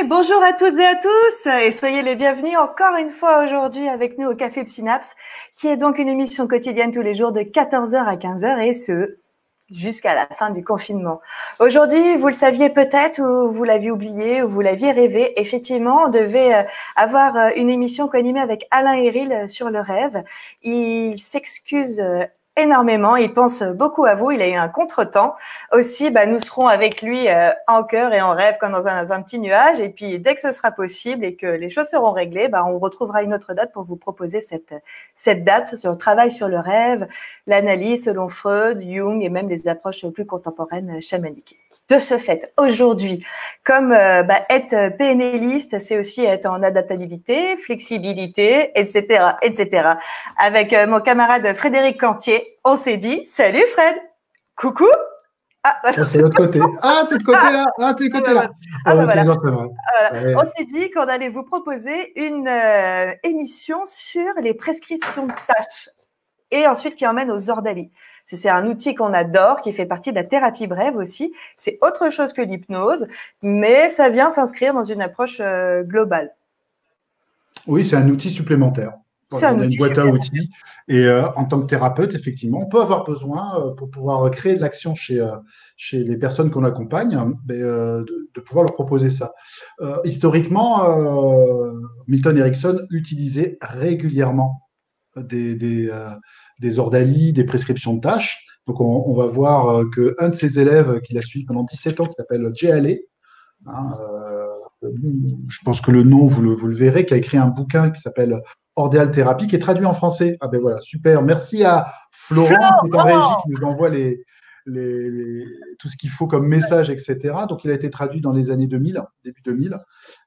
Bonjour à toutes et à tous et soyez les bienvenus encore une fois aujourd'hui avec nous au Café Psynaps, qui est donc une émission quotidienne tous les jours de 14 heures à 15 heures et ce, jusqu'à la fin du confinement. Aujourd'hui, vous le saviez peut-être ou vous l'aviez oublié ou vous l'aviez rêvé, effectivement, on devait avoir une émission co-animée avec Alain Héril sur le rêve. Il s'excuse énormément, il pense beaucoup à vous, il a eu un contretemps. Aussi, nous serons avec lui en cœur et en rêve comme dans un petit nuage. Et puis, dès que ce sera possible et que les choses seront réglées, on retrouvera une autre date pour vous proposer cette date sur le travail sur le rêve, l'analyse selon Freud, Jung et même les approches plus contemporaines chamaniques. De ce fait, aujourd'hui, comme être PNListe, c'est aussi être en adaptabilité, flexibilité, etc., etc. Avec mon camarade Frédéric Cantier, on s'est dit, salut Fred, coucou. C'est l'autre côté. Ah, c'est le côté-là. Ah, c'est le côté-là. Voilà. Non, c'est vrai. Voilà. Ouais. On s'est dit qu'on allait vous proposer une émission sur les prescriptions de tâches et ensuite qui emmène aux ordalies. C'est un outil qu'on adore, qui fait partie de la thérapie brève aussi. C'est autre chose que l'hypnose, mais ça vient s'inscrire dans une approche globale. Oui, c'est un outil supplémentaire. Voilà, on a une boîte à outils. Et en tant que thérapeute, effectivement, on peut avoir besoin, pour pouvoir créer de l'action chez les personnes qu'on accompagne, de pouvoir leur proposer ça. Historiquement, Milton Erickson utilisait régulièrement des ordalies, des prescriptions de tâches. Donc, on va voir qu'un de ses élèves qu'il a suivi pendant 17 ans, qui s'appelle Jay Haley, je pense que le nom, vous le verrez, qui a écrit un bouquin qui s'appelle Ordéal Thérapie, qui est traduit en français. Ah ben voilà, super. Merci à Florent, qui est en régie, qui nous envoie tout ce qu'il faut comme message, etc. Donc, il a été traduit dans les années 2000, début 2000,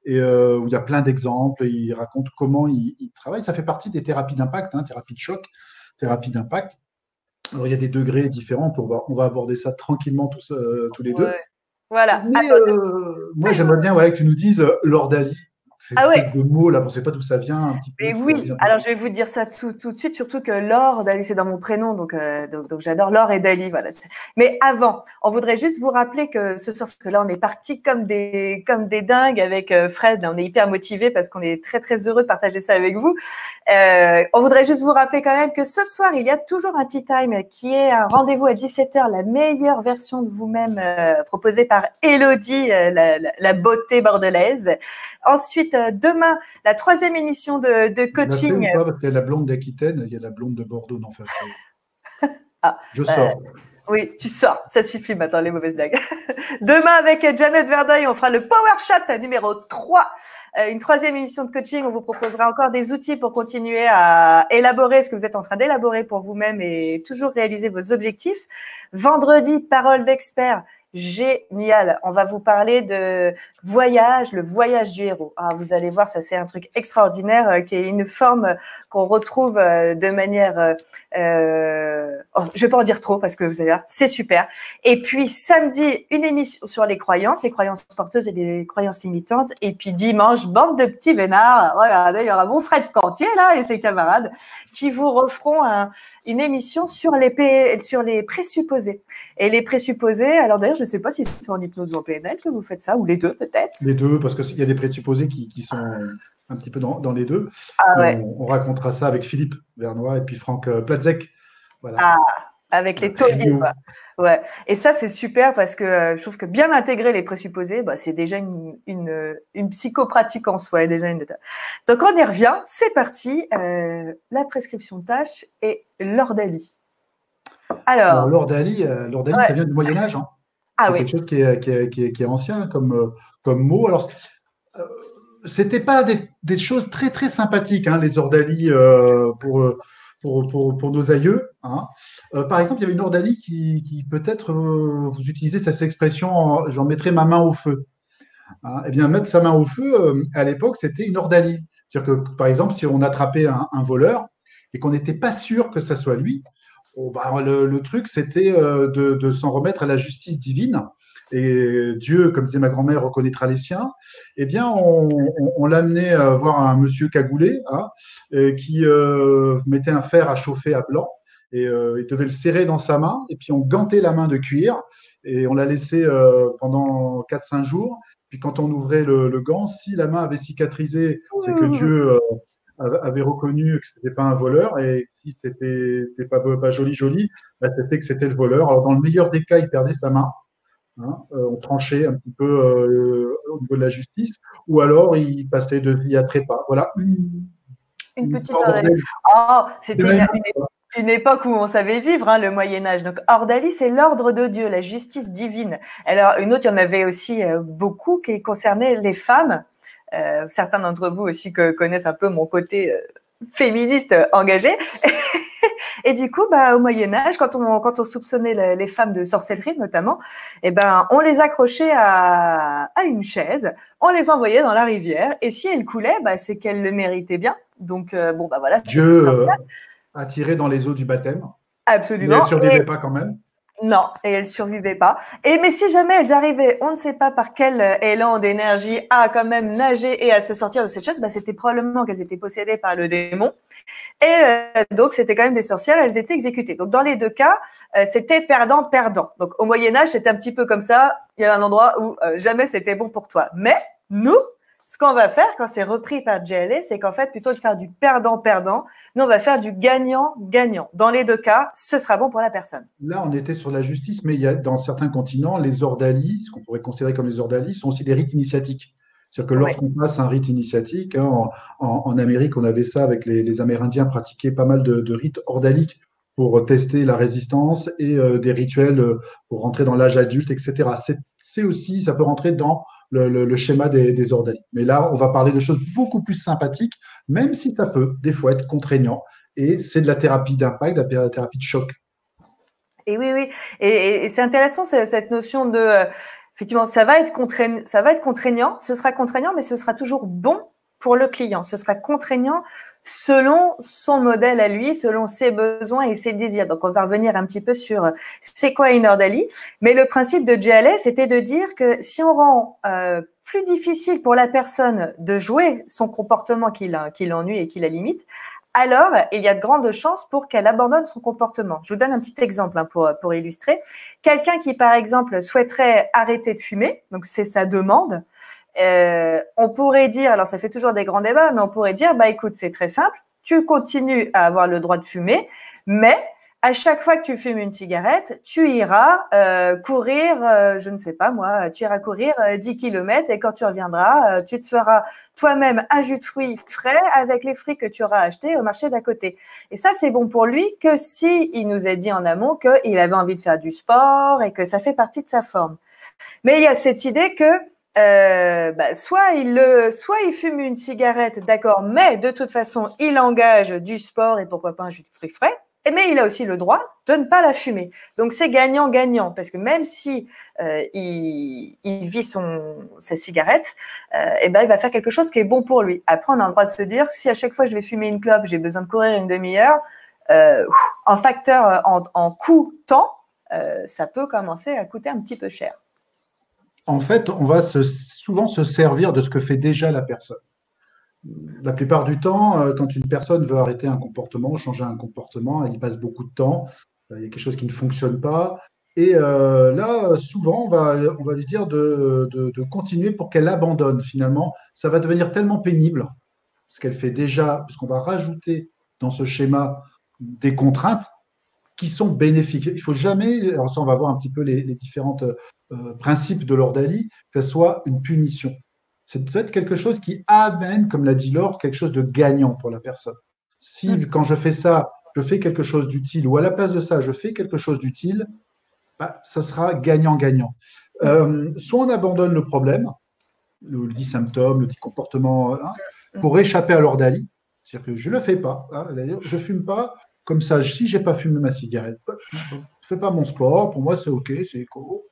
et où il y a plein d'exemples. Il raconte comment il travaille. Ça fait partie des thérapies d'impact, thérapie de choc, thérapie d'impact. Alors, il y a des degrés différents. On va aborder ça tranquillement tous les deux. Voilà. Mais moi, j'aimerais bien que tu nous dises l'ordalie. C'est de mots là, on ne sait pas d'où ça vient un petit peu. Et oui, alors je vais vous dire ça tout de suite, surtout que Laure, Dali, c'est dans mon prénom, donc j'adore Laure et Dali, voilà. Mais avant, on voudrait juste vous rappeler que ce soir, parce que là on est partis comme des dingues avec Fred, là, on est hyper motivés parce qu'on est très très heureux de partager ça avec vous. On voudrait juste vous rappeler quand même que ce soir, il y a toujours un Tea Time qui est un rendez-vous à 17h, la meilleure version de vous-même proposée par Élodie, la beauté bordelaise. Ensuite, demain, la 3e émission de coaching. Ou pas, parce qu'il y a la blonde d'Aquitaine, il y a la blonde de Bordeaux. Non, enfin, je sors. Oui, tu sors. Ça suffit maintenant, les mauvaises blagues. Demain, avec Janet Verdeuil, on fera le Power Chat numéro 3. Une 3e émission de coaching. On vous proposera encore des outils pour continuer à élaborer ce que vous êtes en train d'élaborer pour vous-même et toujours réaliser vos objectifs. Vendredi, parole d'expert. Génial. On va vous parler de voyage, le voyage du héros. Ah, vous allez voir, ça c'est un truc extraordinaire qui est une forme qu'on retrouve de manière... je vais pas en dire trop parce que vous allez voir, c'est super. Et puis samedi, une émission sur les croyances porteuses et les croyances limitantes. Et puis dimanche, bande de petits vénards. Regardez, il y aura mon Fred Cantier là et ses camarades qui vous referont une émission sur les présupposés. Et les présupposés, alors d'ailleurs, je ne sais pas si c'est en hypnose ou en PNL que vous faites ça, ou les deux peut-être. Les deux, parce qu'il y a des présupposés qui sont un petit peu dans les deux. On racontera ça avec Philippe Vernois et puis Franck Platzek. Voilà. Ah, avec les tauliers. Ouais. Et ça, c'est super parce que je trouve que bien intégrer les présupposés, c'est déjà une psychopratique en soi. Donc, on y revient. C'est parti. La prescription de tâches et l'ordalie. Alors l'ordalie, ça vient du Moyen-Âge. C'est quelque chose qui est ancien comme mot. Alors, c'était pas des choses très très sympathiques, les ordalies pour nos aïeux. Par exemple, il y avait une ordalie qui peut-être vous utilisez cette expression, j'en mettrai ma main au feu. Eh bien, mettre sa main au feu, à l'époque, c'était une ordalie. C'est-à-dire que, par exemple, si on attrapait un voleur et qu'on n'était pas sûr que ça soit lui, le truc, c'était de s'en remettre à la justice divine. Et Dieu, comme disait ma grand-mère, reconnaîtra les siens. Eh bien, on l'amenait voir un monsieur cagoulé qui mettait un fer à chauffer à blanc et il devait le serrer dans sa main et puis on gantait la main de cuir et on l'a laissé pendant 4-5 jours Puis quand on ouvrait le gant, si la main avait cicatrisé, c'est que Dieu avait reconnu que c'était pas un voleur, et si c'était pas joli joli, bah, c'était que c'était le voleur. Alors dans le meilleur des cas, il perdait sa main. Hein, on tranchait un petit peu au niveau de la justice, ou alors il passait de vie à trépas. Voilà Une petite bordel. Oh, c'était une époque où on savait vivre, hein, le Moyen-Âge. Donc, ordalie, c'est l'ordre de Dieu, la justice divine. Alors, une autre, il y en avait aussi beaucoup qui concernaient les femmes. Certains d'entre vous aussi connaissent un peu mon côté féministe engagé. Et du coup, bah, au Moyen-Âge, quand on soupçonnait les femmes de sorcellerie, notamment, eh ben, on les accrochait à une chaise, on les envoyait dans la rivière, et si elles coulaient, bah, c'est qu'elles le méritaient bien. Donc, bon, bah voilà. Dieu a tiré dans les eaux du baptême. Absolument. Mais elle ne survivait pas quand même. Non, et elles ne survivaient pas. Mais si jamais elles arrivaient, on ne sait pas par quel élan d'énergie, à quand même nager et à se sortir de cette chaise, bah, c'était probablement qu'elles étaient possédées par le démon. Et donc, c'était quand même des sorcières, elles étaient exécutées. Donc, dans les deux cas, c'était perdant-perdant. Donc, au Moyen-Âge, c'était un petit peu comme ça. Il y a un endroit où jamais c'était bon pour toi. Mais nous, ce qu'on va faire quand c'est repris par JLA, c'est qu'en fait, plutôt que de faire du perdant-perdant, nous, on va faire du gagnant-gagnant. Dans les deux cas, ce sera bon pour la personne. Là, on était sur la justice, mais il y a, dans certains continents, les ordalies, ce qu'on pourrait considérer comme les ordalies, sont aussi des rites initiatiques. C'est-à-dire que lorsqu'on passe un rite initiatique, hein, en Amérique, on avait ça avec les Amérindiens, pratiquaient pas mal de rites ordaliques pour tester la résistance et des rituels pour rentrer dans l'âge adulte, etc. C'est aussi, ça peut rentrer dans le schéma des ordalies. Mais là, on va parler de choses beaucoup plus sympathiques, même si ça peut des fois être contraignant. Et c'est de la thérapie d'impact, de la thérapie de choc. Et oui, oui. Et c'est intéressant cette notion de, effectivement, ça va être contraignant, ce sera contraignant, mais ce sera toujours bon pour le client. Ce sera contraignant selon son modèle à lui, selon ses besoins et ses désirs. Donc, on va revenir un petit peu sur c'est quoi une ordalie. Mais le principe de JLA, c'était de dire que si on rend plus difficile pour la personne de jouer son comportement qui l'ennuie et qui la limite, alors il y a de grandes chances pour qu'elle abandonne son comportement. Je vous donne un petit exemple hein, pour illustrer. Quelqu'un qui, par exemple, souhaiterait arrêter de fumer, donc c'est sa demande, on pourrait dire, alors ça fait toujours des grands débats, mais on pourrait dire, bah écoute, c'est très simple, tu continues à avoir le droit de fumer, mais à chaque fois que tu fumes une cigarette, tu iras courir, je ne sais pas moi, tu iras courir 10 km et quand tu reviendras, tu te feras toi-même un jus de fruits frais avec les fruits que tu auras achetés au marché d'à côté. Et ça, c'est bon pour lui que si il nous a dit en amont qu'il avait envie de faire du sport et que ça fait partie de sa forme. Mais il y a cette idée que soit il fume une cigarette, d'accord, mais de toute façon, il engage du sport et pourquoi pas un jus de fruits frais. Mais il a aussi le droit de ne pas la fumer. Donc, c'est gagnant-gagnant parce que même si il vit sa cigarette, il va faire quelque chose qui est bon pour lui. Après, on a le droit de se dire si à chaque fois je vais fumer une clope, j'ai besoin de courir une demi-heure, en facteur, en coût-temps, ça peut commencer à coûter un petit peu cher. En fait, on va souvent se servir de ce que fait déjà la personne. La plupart du temps, quand une personne veut arrêter un comportement, changer un comportement, elle y passe beaucoup de temps, il y a quelque chose qui ne fonctionne pas. Et là, souvent, on va lui dire de continuer pour qu'elle abandonne. Finalement, ça va devenir tellement pénible, ce qu'elle fait déjà, parce qu'on va rajouter dans ce schéma des contraintes qui sont bénéfiques. Il ne faut jamais, alors ça, on va voir un petit peu les différents principes de l'ordalie, que ce soit une punition. C'est peut-être quelque chose qui amène, comme l'a dit Laure, quelque chose de gagnant pour la personne. Si quand je fais ça, je fais quelque chose d'utile, ou à la place de ça, je fais quelque chose d'utile, bah, ça sera gagnant-gagnant. Soit on abandonne le problème, le dit symptôme, le dit comportement, hein, pour échapper à l'ordalie, c'est-à-dire que je ne le fais pas, hein, je ne fume pas, comme ça, si je n'ai pas fumé ma cigarette, je ne fais pas mon sport, pour moi c'est OK, c'est éco.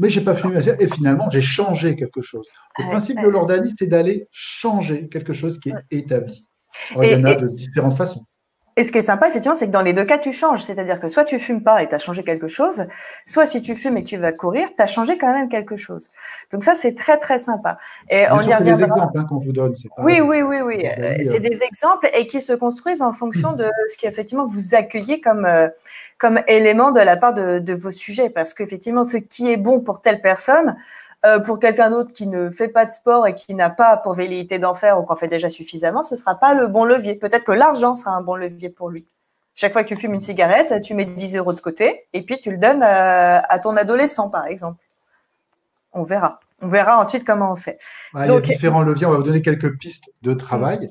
Mais je n'ai pas fumé ma cigarette et finalement j'ai changé quelque chose. Le principe de l'ordalie, c'est d'aller changer quelque chose qui est établi. Alors, il y en a de différentes façons. Et ce qui est sympa, effectivement, c'est que dans les deux cas, tu changes. C'est-à-dire que soit tu fumes pas et tu as changé quelque chose, soit si tu fumes et que tu vas courir, tu as changé quand même quelque chose. Donc ça, c'est très, très sympa. Et on y reviendra. Des exemples qu'on vous donne. Pas oui. C'est des exemples et qui se construisent en fonction de ce qui, effectivement, vous accueillez comme élément de la part de vos sujets. Parce qu'effectivement, ce qui est bon pour telle personne, Pour quelqu'un d'autre qui ne fait pas de sport et qui n'a pas pour velléité d'en faire ou qu'en fait déjà suffisamment, ce ne sera pas le bon levier. Peut-être que l'argent sera un bon levier pour lui. Chaque fois que tu fumes une cigarette, tu mets 10 € de côté et puis tu le donnes à ton adolescent, par exemple. On verra. On verra ensuite comment on fait. Il y a différents leviers. On va vous donner quelques pistes de travail.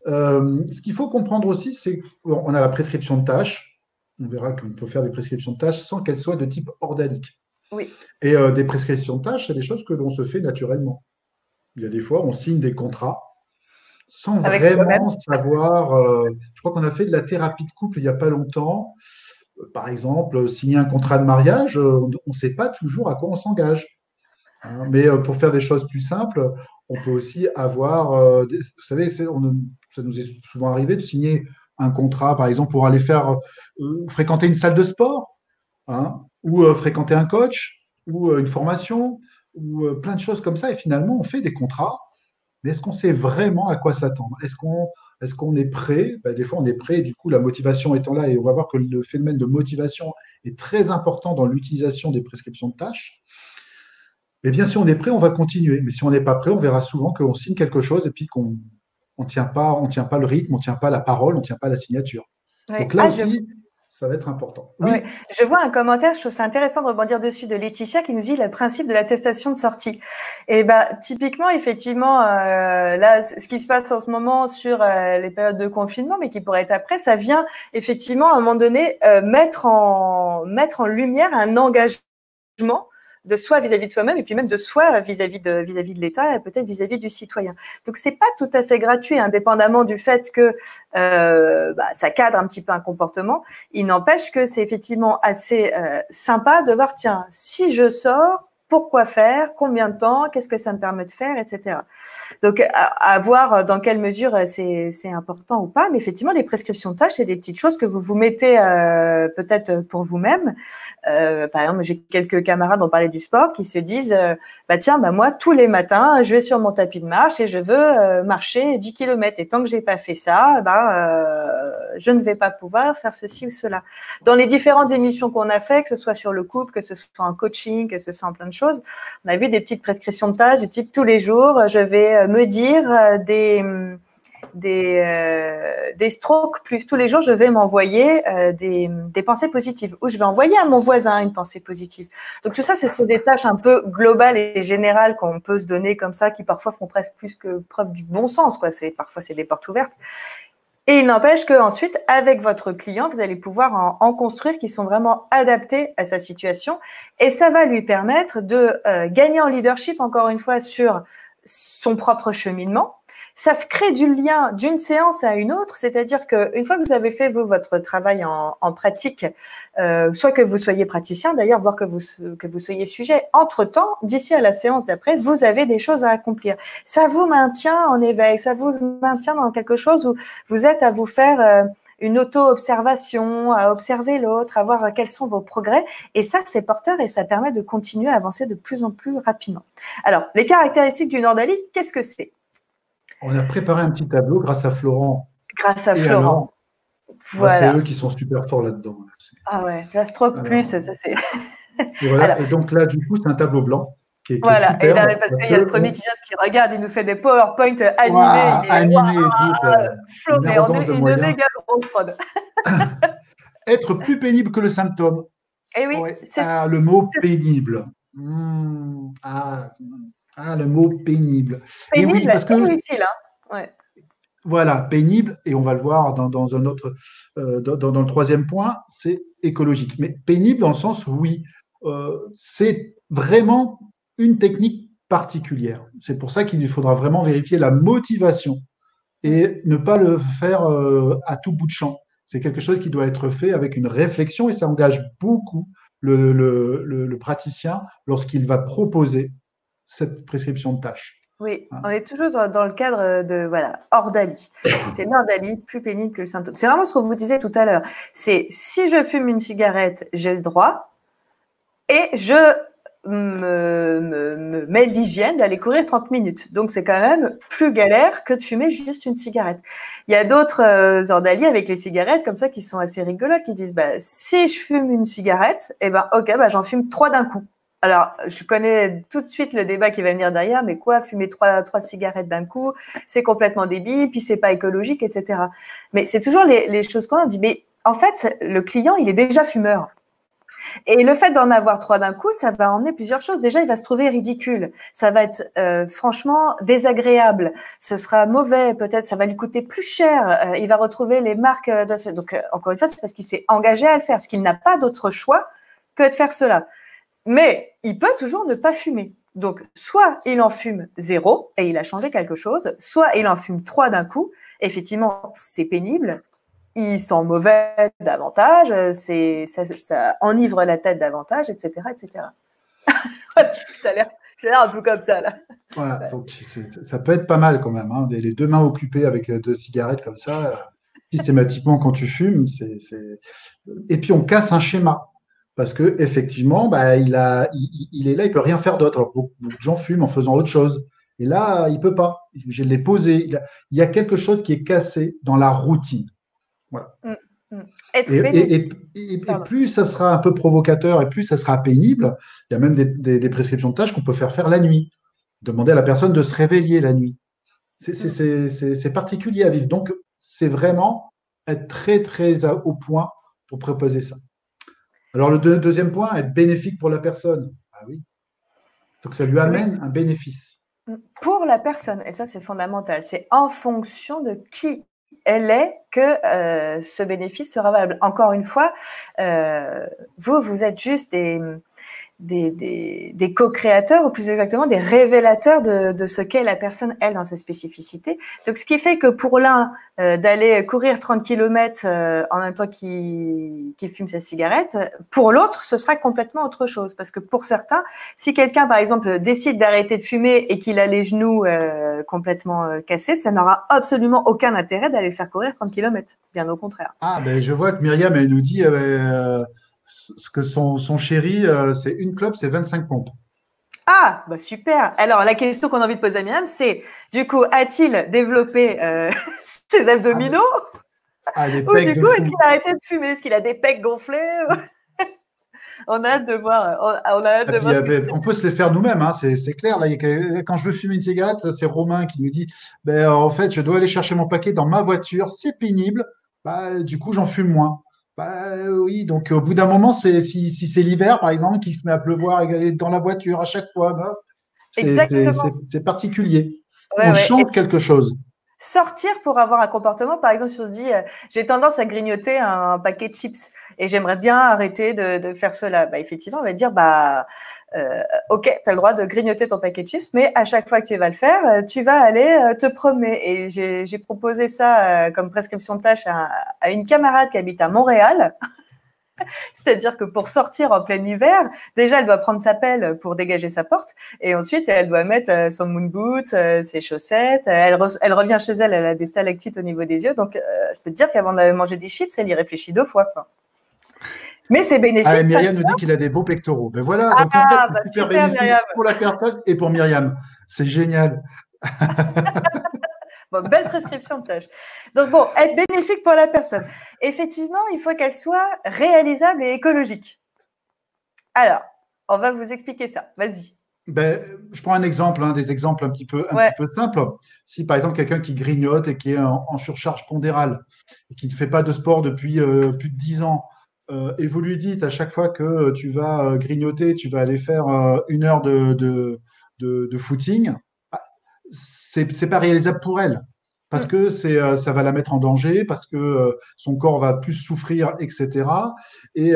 Ce qu'il faut comprendre aussi, c'est qu'on a la prescription de tâches. On verra qu'on peut faire des prescriptions de tâches sans qu'elles soient de type ordalique. Oui. Et des prescriptions de tâches, c'est des choses que l'on se fait naturellement. Il y a des fois, on signe des contrats sans vraiment savoir. Je crois qu'on a fait de la thérapie de couple il n'y a pas longtemps. Par exemple, signer un contrat de mariage, on ne sait pas toujours à quoi on s'engage. Mais pour faire des choses plus simples, on peut aussi avoir, vous savez, ça nous est souvent arrivé de signer un contrat, par exemple, pour aller fréquenter une salle de sport, ou fréquenter un coach, ou une formation, ou plein de choses comme ça. Et finalement, on fait des contrats, mais est-ce qu'on sait vraiment à quoi s'attendre? Est-ce qu'on est prêt? Des fois, on est prêt, et du coup, la motivation étant là, et on va voir que le phénomène de motivation est très important dans l'utilisation des prescriptions de tâches. Eh bien, si on est prêt, on va continuer. Mais si on n'est pas prêt, on verra souvent qu'on signe quelque chose et puis qu'on ne tient pas le rythme, on ne tient pas la parole, on ne tient pas la signature. Ouais. Donc là aussi, ça va être important. Oui. Ouais. Je vois un commentaire, je trouve ça intéressant de rebondir dessus, de Laetitia qui nous dit le principe de l'attestation de sortie. Et typiquement, effectivement, là, ce qui se passe en ce moment sur les périodes de confinement, mais qui pourrait être après, ça vient effectivement à un moment donné mettre en lumière un engagement de soi vis-à-vis de soi-même et puis même de soi vis-à-vis de l'État et peut-être vis-à-vis du citoyen. Donc c'est pas tout à fait gratuit, indépendamment du fait que ça cadre un petit peu un comportement. Il n'empêche que c'est effectivement assez sympa de voir, tiens, si je sors, pourquoi faire, combien de temps, qu'est-ce que ça me permet de faire, etc. Donc, à voir dans quelle mesure c'est important ou pas. Mais effectivement, les prescriptions de tâches, c'est des petites choses que vous mettez peut-être pour vous-même. Par exemple, j'ai quelques camarades, on parlait du sport, qui se disent moi, tous les matins, je vais sur mon tapis de marche et je veux marcher 10 km. Et tant que j'ai pas fait ça, je ne vais pas pouvoir faire ceci ou cela. Dans les différentes émissions qu'on a fait, que ce soit sur le couple, que ce soit en coaching, que ce soit en plein de choses, on a vu des petites prescriptions de tâches du type tous les jours, je vais me dire des strokes plus. Tous les jours, je vais m'envoyer des pensées positives ou je vais envoyer à mon voisin une pensée positive. Donc, tout ça, ce sont des tâches un peu globales et générales qu'on peut se donner comme ça, qui parfois font presque plus que preuve du bon sens, quoi. Parfois, c'est des portes ouvertes. Et il n'empêche qu'ensuite, avec votre client, vous allez pouvoir en construire qui sont vraiment adaptés à sa situation. Et ça va lui permettre de gagner en leadership, encore une fois, sur son propre cheminement. Ça crée du lien d'une séance à une autre, c'est-à-dire qu'une fois que vous avez fait, vous, votre travail en pratique, soit que vous soyez praticien d'ailleurs, voire que vous soyez sujet, entre-temps, d'ici à la séance d'après, vous avez des choses à accomplir. Ça vous maintient en éveil, ça vous maintient dans quelque chose où vous êtes à vous faire une auto-observation, à observer l'autre, à voir quels sont vos progrès. Et ça, c'est porteur et ça permet de continuer à avancer de plus en plus rapidement. Alors, les caractéristiques du Nordali, qu'est-ce que c'est ? On a préparé un petit tableau grâce à Florent. Grâce à Florent. Voilà. C'est eux qui sont super forts là-dedans. Ah ouais, la stroke plus, ça c'est. Et voilà. Alors, et donc là, du coup, c'est un tableau blanc qui est super. Et là, parce qu'il y a le premier qui vient, qui regarde, il nous fait des PowerPoint animés. Animés, Flo, mais on est une méga grosse prod. Être plus pénible que le symptôme. Eh oui, le mot pénible. Le mot pénible. Pénible, et oui, parce que utile, hein. Ouais. Voilà, pénible, et on va le voir dans un autre, dans le troisième point, c'est écologique. Mais pénible dans le sens où, oui, c'est vraiment une technique particulière. C'est pour ça qu'il faudra vraiment vérifier la motivation et ne pas le faire à tout bout de champ. C'est quelque chose qui doit être fait avec une réflexion et ça engage beaucoup le praticien lorsqu'il va proposer cette prescription de tâches. Oui, on est toujours dans le cadre de Ordali. C'est l'Ordali plus pénible que le symptôme. C'est vraiment ce que vous disiez tout à l'heure. C'est si je fume une cigarette, j'ai le droit et je me mets l'hygiène d'aller courir 30 minutes. Donc, c'est quand même plus galère que de fumer juste une cigarette. Il y a d'autres Ordali avec les cigarettes comme ça qui sont assez rigolos, qui disent si je fume une cigarette, j'en fume 3 d'un coup. Alors, je connais tout de suite le débat qui va venir derrière, mais quoi, fumer trois cigarettes d'un coup, c'est complètement débile, puis c'est pas écologique, etc. Mais c'est toujours les choses qu'on dit. Mais en fait, le client, il est déjà fumeur. Et le fait d'en avoir 3 d'un coup, ça va emmener plusieurs choses. Déjà, il va se trouver ridicule. Ça va être franchement désagréable. Ce sera mauvais, peut-être. Ça va lui coûter plus cher. Il va retrouver les marques. Donc, encore une fois, c'est parce qu'il s'est engagé à le faire, parce qu'il n'a pas d'autre choix que de faire cela. Mais il peut toujours ne pas fumer. Donc, soit il en fume 0 et il a changé quelque chose, soit il en fume 3 d'un coup. Effectivement, c'est pénible. Il sent mauvais davantage, ça enivre la tête davantage, etc., etc. Tu as l'air un peu comme ça, là. Voilà, donc ça peut être pas mal quand même, hein, les 2 mains occupées avec 2 cigarettes comme ça, systématiquement quand tu fumes, et puis on casse un schéma. Parce que effectivement, bah, il est là, il peut rien faire d'autre. Alors, beaucoup de gens fument en faisant autre chose. Et là, il peut pas. Il est obligé de les poser. Il y a quelque chose qui est cassé dans la routine. Voilà. Être Et, bénéfique. et plus ça sera un peu provocateur et plus ça sera pénible, il y a même des prescriptions de tâches qu'on peut faire la nuit. Demander à la personne de se réveiller la nuit. C'est particulier à vivre. Donc, c'est vraiment être très, très au point pour proposer ça. Alors, le deuxième point, être bénéfique pour la personne. Ah oui. Donc, ça lui Oui. amène un bénéfice. Pour la personne, et ça, c'est fondamental. C'est en fonction de qui elle est que ce bénéfice sera valable. Encore une fois, vous êtes juste des co-créateurs, ou plus exactement des révélateurs de ce qu'est la personne, elle, dans sa spécificité. Donc, ce qui fait que pour l'un, d'aller courir 30 km en même temps qu'il fume sa cigarette, pour l'autre, ce sera complètement autre chose. Parce que pour certains, si quelqu'un, par exemple, décide d'arrêter de fumer et qu'il a les genoux complètement cassés, ça n'aura absolument aucun intérêt d'aller le faire courir 30 km. Bien au contraire. Ah, ben, je vois que Myriam, elle nous dit que son chéri, c'est une clope, c'est 25 pompes. Ah, bah super. Alors, la question qu'on a envie de poser à Myriam, c'est, du coup, a-t-il développé ses abdominaux des ou pecs du de coup, est-ce fou. qu'il a arrêté de fumer? Est-ce qu'il a des pecs gonflés? On a hâte de voir. On a hâte Et de puis, voir ce que... on peut se les faire nous-mêmes, hein, c'est clair. Là, quand je veux fumer une cigarette, c'est Romain qui nous dit, ben, en fait, je dois aller chercher mon paquet dans ma voiture, c'est pénible. Bah, du coup, j'en fume moins. Bah, oui, donc au bout d'un moment, si c'est l'hiver, par exemple, qu'il se met à pleuvoir dans la voiture à chaque fois, bah, Exactement. c'est particulier. Ouais, On ouais. Et chante quelque chose. sortir pour avoir un comportement, par exemple, si on se dit, j'ai tendance à grignoter un paquet de chips et j'aimerais bien arrêter de faire cela. Bah, effectivement, on va dire, bah, ok, tu as le droit de grignoter ton paquet de chips, mais à chaque fois que tu vas le faire, tu vas aller te promener. Et j'ai proposé ça comme prescription de tâche à une camarade qui habite à Montréal. C'est-à-dire que pour sortir en plein hiver, déjà, elle doit prendre sa pelle pour dégager sa porte. Et ensuite, elle doit mettre son moon boot, ses chaussettes. Elle revient chez elle, elle a des stalactites au niveau des yeux. Donc, je peux te dire qu'avant de manger des chips, elle y réfléchit 2 fois, quoi. Mais c'est Ah, et bénéfique parce Myriam que... nous dit qu'il a des beaux pectoraux. Ben voilà, donc en fait, Ah, bah c'est super super, bénéfique Myriam. pour la personne et pour Myriam. C'est génial. Bon, belle prescription de tâche. Donc, bon, être bénéfique pour la personne. Effectivement, il faut qu'elle soit réalisable et écologique. Alors, on va vous expliquer ça. Vas-y. Ben, je prends un exemple, hein, des exemples un petit Ouais. peu simples. Si par exemple quelqu'un qui grignote et qui est en surcharge pondérale et qui ne fait pas de sport depuis plus de 10 ans, et vous lui dites à chaque fois que tu vas grignoter, tu vas aller faire 1 heure de footing, ah, c'est pas réalisable pour elle. Parce Mm. que ça va la mettre en danger, parce que son corps va plus souffrir, etc. Et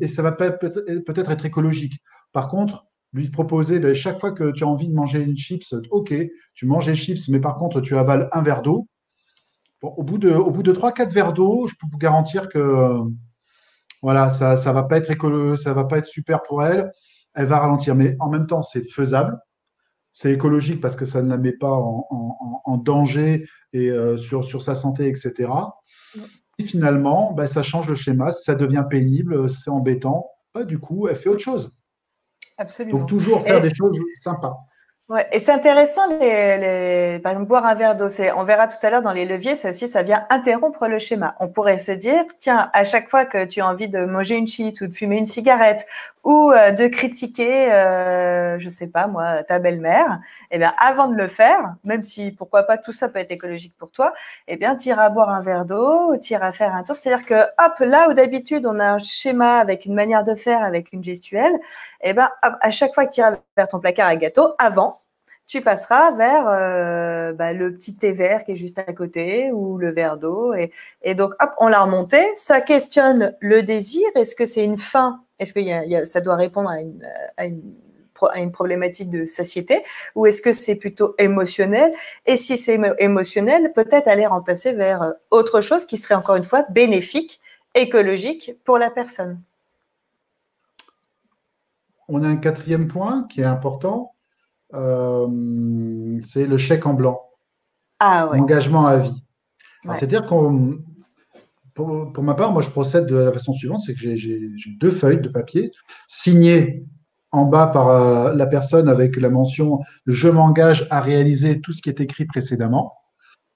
ça va peut-être être écologique. Par contre, lui proposer, ben, chaque fois que tu as envie de manger une chips, ok, tu manges les chips, mais par contre, tu avales un verre d'eau. Bon, au bout de 3-4 verres d'eau, je peux vous garantir que voilà, ça va pas être ça va pas être super pour elle. Elle va ralentir. Mais en même temps, c'est faisable. C'est écologique parce que ça ne la met pas en danger et sur sa santé, etc. Et finalement, ben, ça change le schéma. Ça devient pénible, c'est embêtant. Ben, du coup, elle fait autre chose. Donc, Absolument. toujours faire des Et, choses sympas. ouais, et c'est intéressant, par exemple, boire un verre d'eau. On verra tout à l'heure dans les leviers, ça aussi, ça vient interrompre le schéma. On pourrait se dire, tiens, à chaque fois que tu as envie de manger une chip ou de fumer une cigarette ou de critiquer, je sais pas moi, ta belle-mère, eh bien, avant de le faire, même si pourquoi pas tout ça peut être écologique pour toi, eh bien, tu iras boire un verre d'eau, tu iras faire un tour. C'est-à-dire que, hop, là où d'habitude on a un schéma avec une manière de faire, avec une gestuelle, eh bien, hop, à chaque fois que tu iras vers ton placard à gâteau, avant, tu passeras vers le petit thé vert qui est juste à côté ou le verre d'eau. Et donc, hop, on l'a remonté. Ça questionne le désir. Est-ce que c'est une faim? Est-ce que ça doit répondre à une problématique de satiété? Ou est-ce que c'est plutôt émotionnel? Et si c'est émotionnel, peut-être aller remplacer vers autre chose qui serait encore une fois bénéfique, écologique pour la personne. On a un quatrième point qui est important, c'est le chèque en blanc, Ah ouais. l'engagement à vie. Alors, Ouais. c'est-à-dire pour ma part, moi, je procède de la façon suivante, c'est que j'ai 2 feuilles de papier signées en bas par la personne avec la mention «Je m'engage à réaliser tout ce qui est écrit précédemment».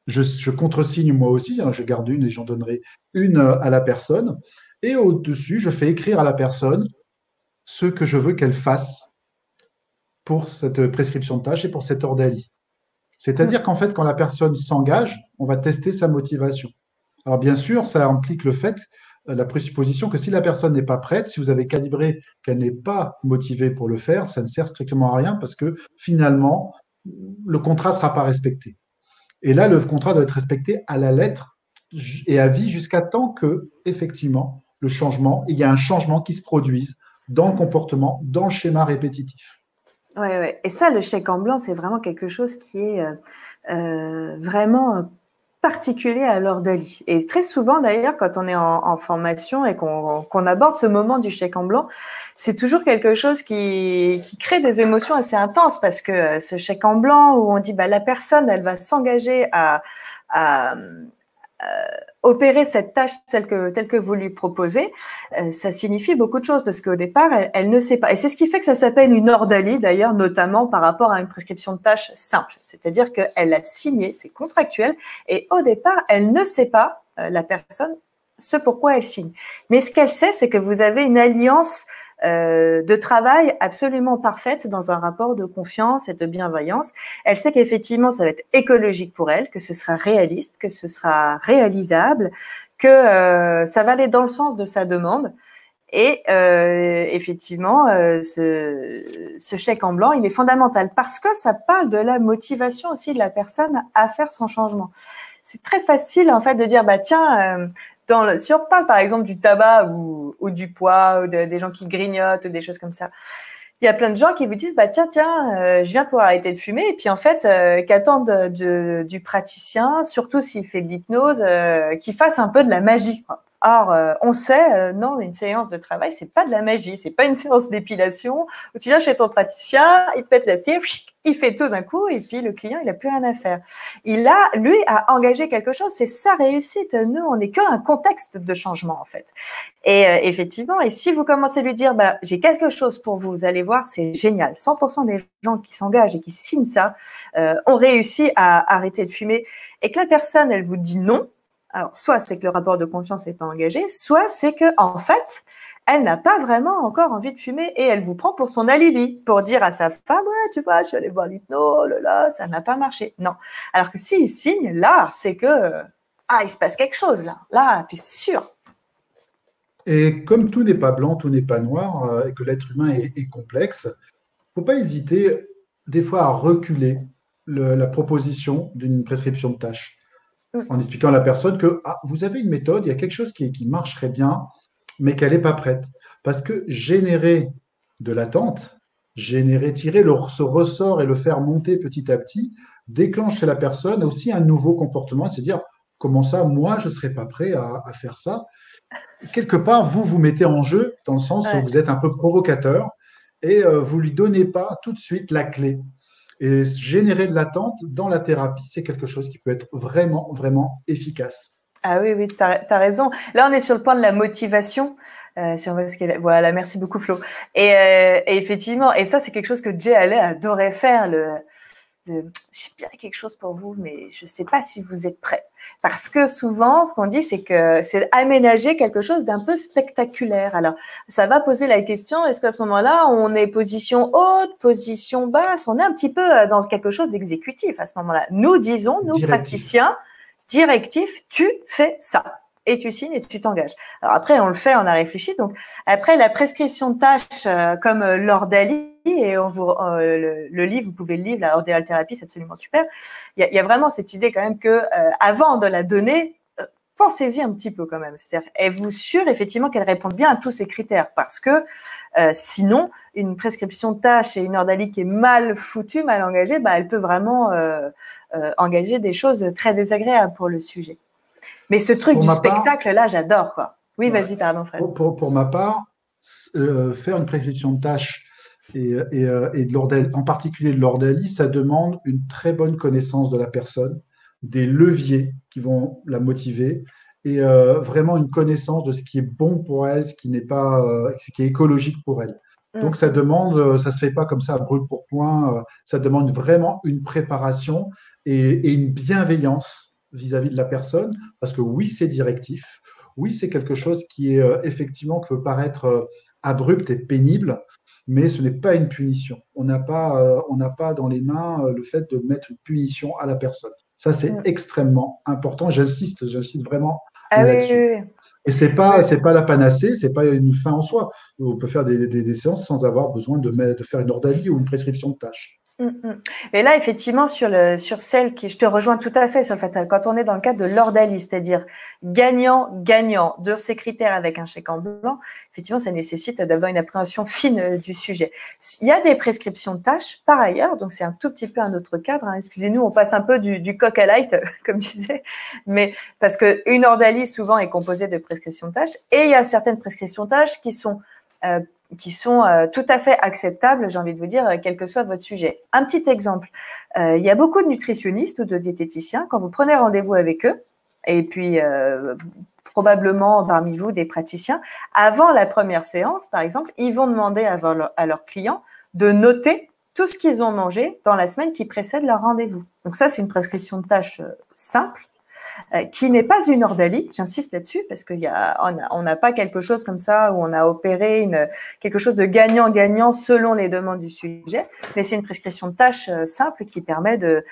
Je contresigne moi aussi, hein, je garde une et j'en donnerai une à la personne. Et au-dessus, je fais écrire à la personne ce que je veux qu'elle fasse pour cette prescription de tâche et pour cette ordalie. C'est-à-dire qu'en fait, quand la personne s'engage, on va tester sa motivation. Alors bien sûr, ça implique le fait, la présupposition que si la personne n'est pas prête, si vous avez calibré qu'elle n'est pas motivée pour le faire, ça ne sert strictement à rien parce que finalement, le contrat ne sera pas respecté. Et là, le contrat doit être respecté à la lettre et à vie jusqu'à temps que, effectivement, il y a un changement qui se produise dans le comportement, dans le schéma répétitif. Ouais, ouais. Et ça, le chèque en blanc, c'est vraiment quelque chose qui est vraiment particulier à l'ordalie. Et très souvent, d'ailleurs, quand on est en formation et qu'on aborde ce moment du chèque en blanc, c'est toujours quelque chose qui crée des émotions assez intenses parce que ce chèque en blanc où on dit bah, la personne, elle va s'engager à opérer cette tâche telle que vous lui proposez, ça signifie beaucoup de choses parce qu'au départ, elle ne sait pas. Et c'est ce qui fait que ça s'appelle une ordalie, d'ailleurs, notamment par rapport à une prescription de tâche simple. C'est-à-dire qu'elle a signé, c'est contractuel, et au départ, elle ne sait pas, la personne, ce pourquoi elle signe. Mais ce qu'elle sait, c'est que vous avez une alliance de travail absolument parfaite dans un rapport de confiance et de bienveillance. Elle sait qu'effectivement, ça va être écologique pour elle, que ce sera réaliste, que ce sera réalisable, que ça va aller dans le sens de sa demande. Et effectivement, ce chèque en blanc, il est fondamental parce que ça parle de la motivation aussi de la personne à faire son changement. C'est très facile en fait de dire bah tiens, si on parle par exemple du tabac ou du poids ou des gens qui grignotent ou des choses comme ça, il y a plein de gens qui vous disent bah tiens je viens pour arrêter de fumer et puis en fait qu'attendent du praticien, surtout s'il fait de l'hypnose, qu'il fasse un peu de la magie, quoi. Or, on sait, non, une séance de travail, c'est pas de la magie, c'est pas une séance d'épilation où tu viens chez ton praticien, il te pète la cire, il fait tout d'un coup et puis le client, il a plus rien à faire. Lui, a engagé quelque chose, c'est sa réussite. Nous, on n'est qu'un contexte de changement, en fait. Et effectivement, et si vous commencez à lui dire, bah, j'ai quelque chose pour vous, vous allez voir, c'est génial. 100% des gens qui s'engagent et qui signent ça ont réussi à arrêter de fumer et que la personne, elle vous dit non. Alors, soit c'est que le rapport de confiance n'est pas engagé, soit c'est que en fait, elle n'a pas vraiment encore envie de fumer et elle vous prend pour son alibi, pour dire à sa femme, ouais, tu vois, je suis allée voir l'hypno, là, ça n'a pas marché. Non. Alors que s'il signe, là, c'est que, il se passe quelque chose, là. Là, t'es sûr. Et comme tout n'est pas blanc, tout n'est pas noir, et que l'être humain est complexe, il ne faut pas hésiter des fois à reculer la proposition d'une prescription de tâche, en expliquant à la personne que vous avez une méthode, il y a quelque chose qui marcherait bien, mais qu'elle n'est pas prête. Parce que générer de l'attente, tirer ce ressort et le faire monter petit à petit, déclenche chez la personne aussi un nouveau comportement, et se dire, comment ça, moi, je ne serais pas prêt à faire ça. Quelque part, vous mettez en jeu, dans le sens où Ouais. vous êtes un peu provocateur, et vous ne lui donnez pas tout de suite la clé. Et générer de l'attente dans la thérapie, c'est quelque chose qui peut être vraiment, vraiment efficace. Ah oui, oui, tu as raison. Là, on est sur le point de la motivation. Voilà, merci beaucoup, Flo. Et effectivement, et ça, c'est quelque chose que Jay Haley adorait faire. J'ai bien quelque chose pour vous, mais je ne sais pas si vous êtes prêts. Parce que souvent, ce qu'on dit, c'est que c'est aménager quelque chose d'un peu spectaculaire. Alors, ça va poser la question, est-ce qu'à ce moment-là, on est position haute, position basse? On est un petit peu dans quelque chose d'exécutif à ce moment-là. Nous disons, nous Directif. praticiens, directif, tu fais ça. Et tu signes et tu t'engages. Alors après, on le fait, on a réfléchi. Donc après, la prescription de tâches comme l'ordalie, et le livre, vous pouvez le lire, la Ordéal Thérapie, c'est absolument super. Il y a vraiment cette idée quand même que avant de la donner, pensez-y un petit peu quand même. C'est-à-dire, êtes-vous sûr effectivement qu'elle réponde bien à tous ces critères? Parce que sinon, une prescription de tâches et une ordalie qui est mal foutue, mal engagée, bah, elle peut vraiment engager des choses très désagréables pour le sujet. Mais ce truc Pour du ma part, spectacle, là, j'adore, quoi. Oui, ouais, vas-y, pardon, Fred. pour ma part, faire une prescription de tâches et de l'ordalie, en particulier de l'ordalie, ça demande une très bonne connaissance de la personne, des leviers qui vont la motiver et vraiment une connaissance de ce qui est bon pour elle, ce qui n'est pas, ce qui est écologique pour elle. Donc ça demande, ça se fait pas comme ça à brûle pour point, ça demande vraiment une préparation et une bienveillance vis-à-vis de la personne, parce que oui, c'est directif, oui, c'est quelque chose qui est effectivement qui peut paraître abrupt et pénible, mais ce n'est pas une punition. On n'a pas dans les mains le fait de mettre une punition à la personne. Ça, c'est extrêmement important. J'insiste vraiment Ah oui, là-dessus. oui, Et oui. c'est pas la panacée, c'est pas une fin en soi. On peut faire des séances sans avoir besoin de faire une ordalie ou une prescription de tâches. Et là, effectivement, sur celle qui, je te rejoins tout à fait sur le fait, quand on est dans le cadre de l'ordalie, c'est-à-dire gagnant de ces critères avec un chèque en blanc, effectivement, ça nécessite d'avoir une appréhension fine du sujet. Il y a des prescriptions de tâches, par ailleurs, donc c'est un tout petit peu un autre cadre, hein. Excusez-nous, on passe un peu du coq à light, comme je disais, mais parce que une ordalie, souvent, est composée de prescriptions de tâches, et il y a certaines prescriptions de tâches qui sont tout à fait acceptables, j'ai envie de vous dire, quel que soit votre sujet. Un petit exemple, il y a beaucoup de nutritionnistes ou de diététiciens, quand vous prenez rendez-vous avec eux, et puis probablement parmi vous des praticiens, avant la première séance, par exemple, ils vont demander à leurs clients de noter tout ce qu'ils ont mangé dans la semaine qui précède leur rendez-vous. Donc ça, c'est une prescription de tâches simple, qui n'est pas une ordalie, j'insiste là-dessus, parce qu'on n'a pas quelque chose comme ça où on a opéré quelque chose de gagnant-gagnant selon les demandes du sujet, mais c'est une prescription de tâches simple qui permet de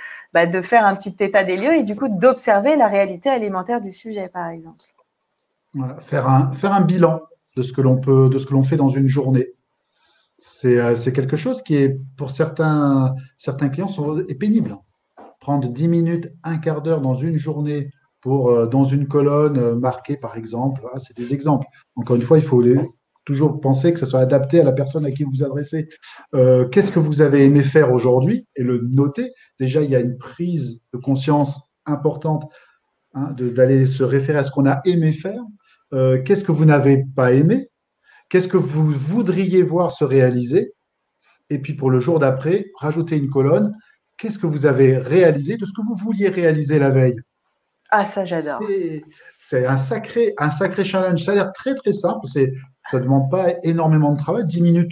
faire un petit état des lieux et du coup d'observer la réalité alimentaire du sujet, par exemple. Voilà. Faire un bilan de ce que l'on fait dans une journée. C'est quelque chose qui est, pour certains clients, est pénible. Prendre 10 minutes, un quart d'heure dans une journée dans une colonne marquée, par exemple, hein, c'est des exemples. Encore une fois, il faut toujours penser que ça soit adapté à la personne à qui vous vous adressez. Qu'est-ce que vous avez aimé faire aujourd'hui et le noter. Déjà, il y a une prise de conscience importante, hein, d'aller se référer à ce qu'on a aimé faire. Qu'est-ce que vous n'avez pas aimé? Qu'est-ce que vous voudriez voir se réaliser? Et puis pour le jour d'après, rajouter une colonne. Qu'est-ce que vous avez réalisé de ce que vous vouliez réaliser la veille? Ah, ça, j'adore. C'est un sacré challenge. Ça a l'air très très simple. Ça ne demande pas énormément de travail, 10 minutes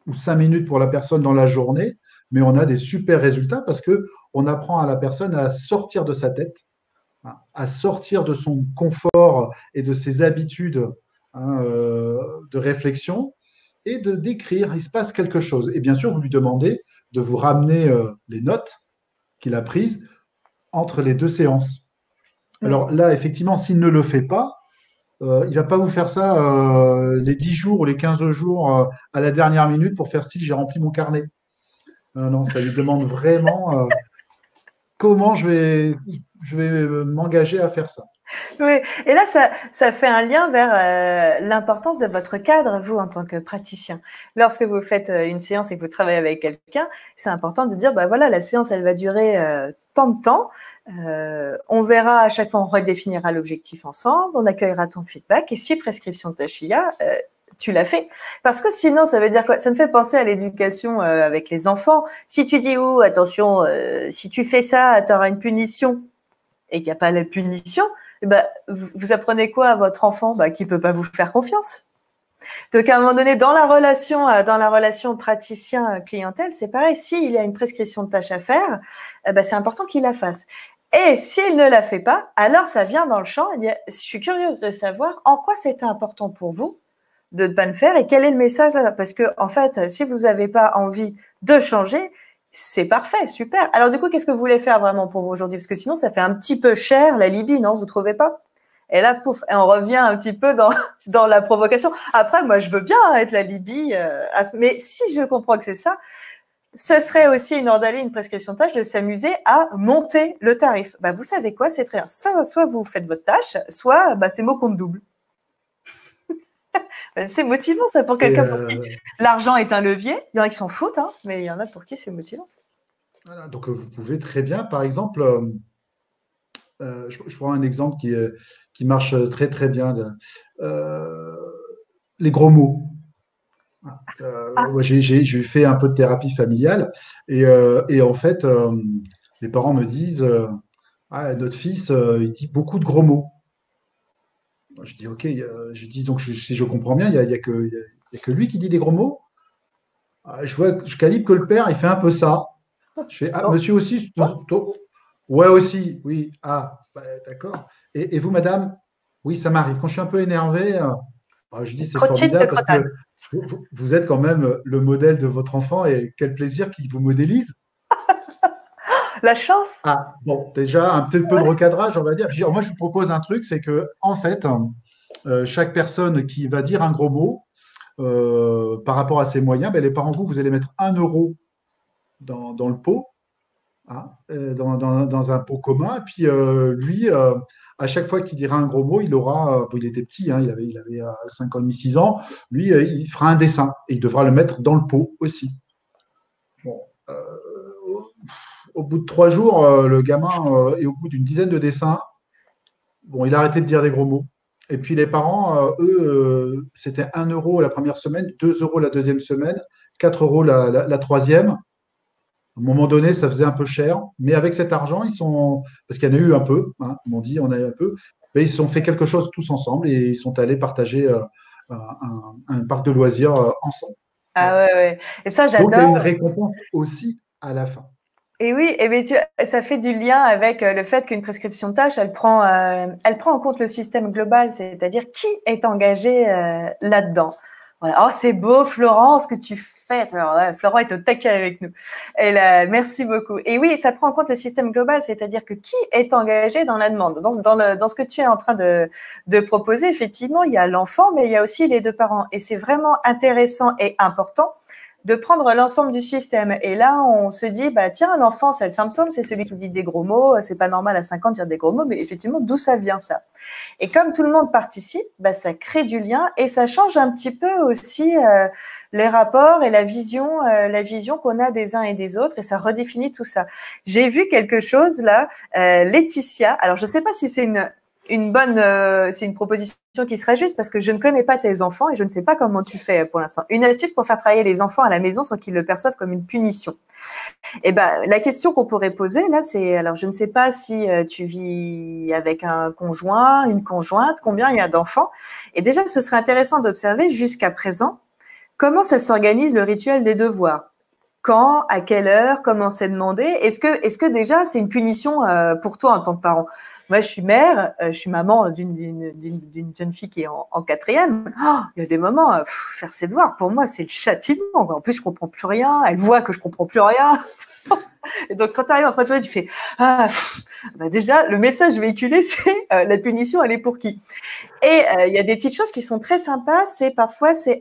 ou 5 minutes pour la personne dans la journée, mais on a des super résultats parce que on apprend à la personne à sortir de sa tête, hein, à sortir de son confort et de ses habitudes, hein, de réflexion et de d'écrire. Il se passe quelque chose. Et bien sûr, vous lui demandez de vous ramener les notes qu'il a prises entre les deux séances. Alors là, effectivement, s'il ne le fait pas, il ne va pas vous faire ça les 10 jours ou les 15 jours à la dernière minute pour faire style j'ai rempli mon carnet. Non, ça lui demande vraiment comment je vais m'engager à faire ça. Oui, et là, ça fait un lien vers l'importance de votre cadre, vous, en tant que praticien. Lorsque vous faites une séance et que vous travaillez avec quelqu'un, c'est important de dire, bah voilà, la séance, elle va durer tant de temps. On verra à chaque fois, on redéfinira l'objectif ensemble, on accueillera ton feedback, et si prescription de tâche il y a, tu l'as fait. Parce que sinon, ça veut dire quoi? Ça me fait penser à l'éducation avec les enfants. Si tu dis, oh, attention, si tu fais ça, tu auras une punition, et qu'il n'y a pas la punition, eh ben, vous apprenez quoi à votre enfant? Qu'il ne peut pas vous faire confiance. Donc, à un moment donné, dans la relation praticien-clientèle, c'est pareil. S'il y a une prescription de tâche à faire, c'est important qu'il la fasse. Et s'il ne la fait pas, alors ça vient dans le champ. Je suis curieuse de savoir en quoi c'était important pour vous de ne pas le faire et quel est le message là. Parce que, en fait, si vous n'avez pas envie de changer, c'est parfait, super. Alors, du coup, qu'est-ce que vous voulez faire vraiment pour vous aujourd'hui? Parce que sinon, ça fait un petit peu cher la Libye, non? Vous trouvez pas? Et là, pouf, et on revient un petit peu dans la provocation. Après, moi, je veux bien être la Libye, mais si je comprends que c'est ça, ce serait aussi une ordalie, une prescription de tâche de s'amuser à monter le tarif. Bah, vous savez quoi, c'est très bien. Soit vous faites votre tâche, soit bah, c'est mot compte double. C'est motivant ça pour quelqu'un pour qui l'argent est un levier. Il y en a qui s'en foutent, hein, mais il y en a pour qui c'est motivant. Voilà, donc vous pouvez très bien, par exemple, je prends un exemple qui marche très très bien, les gros mots. J'ai fait un peu de thérapie familiale et en fait, les parents me disent, ah, notre fils, il dit beaucoup de gros mots. Je dis, ok, je dis donc si je comprends bien, il y a que lui qui dit des gros mots. Je calibre que le père, il fait un peu ça. Je fais, ah, Non. monsieur aussi, ouais aussi, oui, ah, bah, d'accord. Et vous, madame, oui, ça m'arrive. Quand je suis un peu énervé, je dis c'est Crottine de formidable parce crotane. que vous êtes quand même le modèle de votre enfant et quel plaisir qu'il vous modélise. La chance. Ah, bon, déjà, un petit peu de recadrage, on va dire. Puis, moi, je vous propose un truc, c'est que, en fait, chaque personne qui va dire un gros mot, par rapport à ses moyens, ben, les parents, vous allez mettre 1 € dans le pot, hein, dans un pot commun. Et puis, lui, à chaque fois qu'il dira un gros mot, il aura, bon, il était petit, hein, il avait 5 ans et demi, 6 ans, lui, il fera un dessin et il devra le mettre dans le pot aussi. Bon, au bout de 3 jours, le gamin, et au bout d'une dizaine de dessins, bon, il a arrêté de dire des gros mots. Et puis les parents, eux, c'était 1 € la première semaine, 2 € la deuxième semaine, 4 € la troisième. À un moment donné, ça faisait un peu cher, mais avec cet argent, parce qu'il y en a eu un peu, hein, ils m'ont dit, on a eu un peu, mais ils se sont fait quelque chose tous ensemble et ils sont allés partager un parc de loisirs ensemble. Ah Voilà. ouais, ouais. Et ça, Donc il y a j'adore. une récompense aussi à la fin. Et oui, et bien ça fait du lien avec le fait qu'une prescription de tâche, elle prend en compte le système global, c'est-à-dire qui est engagé là-dedans. Voilà. Oh, c'est beau, Florent, ce que tu fais. Alors, ouais, Florent est au taquet avec nous. Et là, merci beaucoup. Et oui, ça prend en compte le système global, c'est-à-dire que qui est engagé dans la demande. Dans ce que tu es en train de proposer, effectivement, il y a l'enfant, mais il y a aussi les deux parents. Et c'est vraiment intéressant et important de prendre l'ensemble du système. Et là, on se dit, bah, tiens, l'enfant, c'est le symptôme, c'est celui qui dit des gros mots, c'est pas normal à 5 ans de dire des gros mots, mais effectivement, d'où ça vient ça? Et comme tout le monde participe, bah, ça crée du lien et ça change un petit peu aussi les rapports et la vision qu'on a des uns et des autres et ça redéfinit tout ça. J'ai vu quelque chose là, Laetitia, alors je sais pas si c'est c'est une proposition qui serait juste parce que je ne connais pas tes enfants et je ne sais pas comment tu fais pour l'instant. Une astuce pour faire travailler les enfants à la maison sans qu'ils le perçoivent comme une punition. Et ben, la question qu'on pourrait poser là, c'est, alors je ne sais pas si tu vis avec un conjoint, une conjointe, combien il y a d'enfants. Et déjà, ce serait intéressant d'observer jusqu'à présent comment ça s'organise le rituel des devoirs. Quand, à quelle heure, comment c'est demandé? Est-ce que déjà c'est une punition pour toi en tant que parent? Moi, je suis mère, je suis maman d'une jeune fille qui est en quatrième. Oh, il y a des moments, faire ses devoirs, pour moi, c'est le châtiment. En plus, je comprends plus rien. Elle voit que je comprends plus rien. Et donc, quand tu arrives en fin de journée, tu fais bah déjà, le message véhiculé, c'est la punition, elle est pour qui? Et il y a des petites choses qui sont très sympas. C'est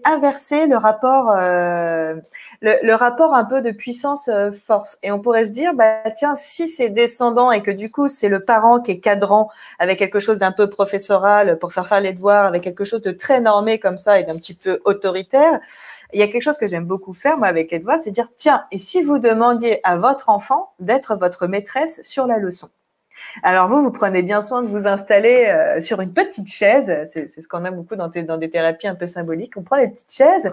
inverser le rapport, le rapport un peu de puissance-force. Et on pourrait se dire, bah tiens, si c'est descendant et que du coup c'est le parent qui est cadrant avec quelque chose d'un peu professoral pour faire les devoirs, avec quelque chose de très normé comme ça et d'un petit peu autoritaire. Il y a quelque chose que j'aime beaucoup faire moi avec les devoirs, c'est dire tiens, et si vous demandiez à votre enfant d'être votre maîtresse sur la leçon? Alors vous prenez bien soin de vous installer sur une petite chaise. C'est ce qu'on a beaucoup dans des thérapies un peu symboliques. On prend les petites chaises,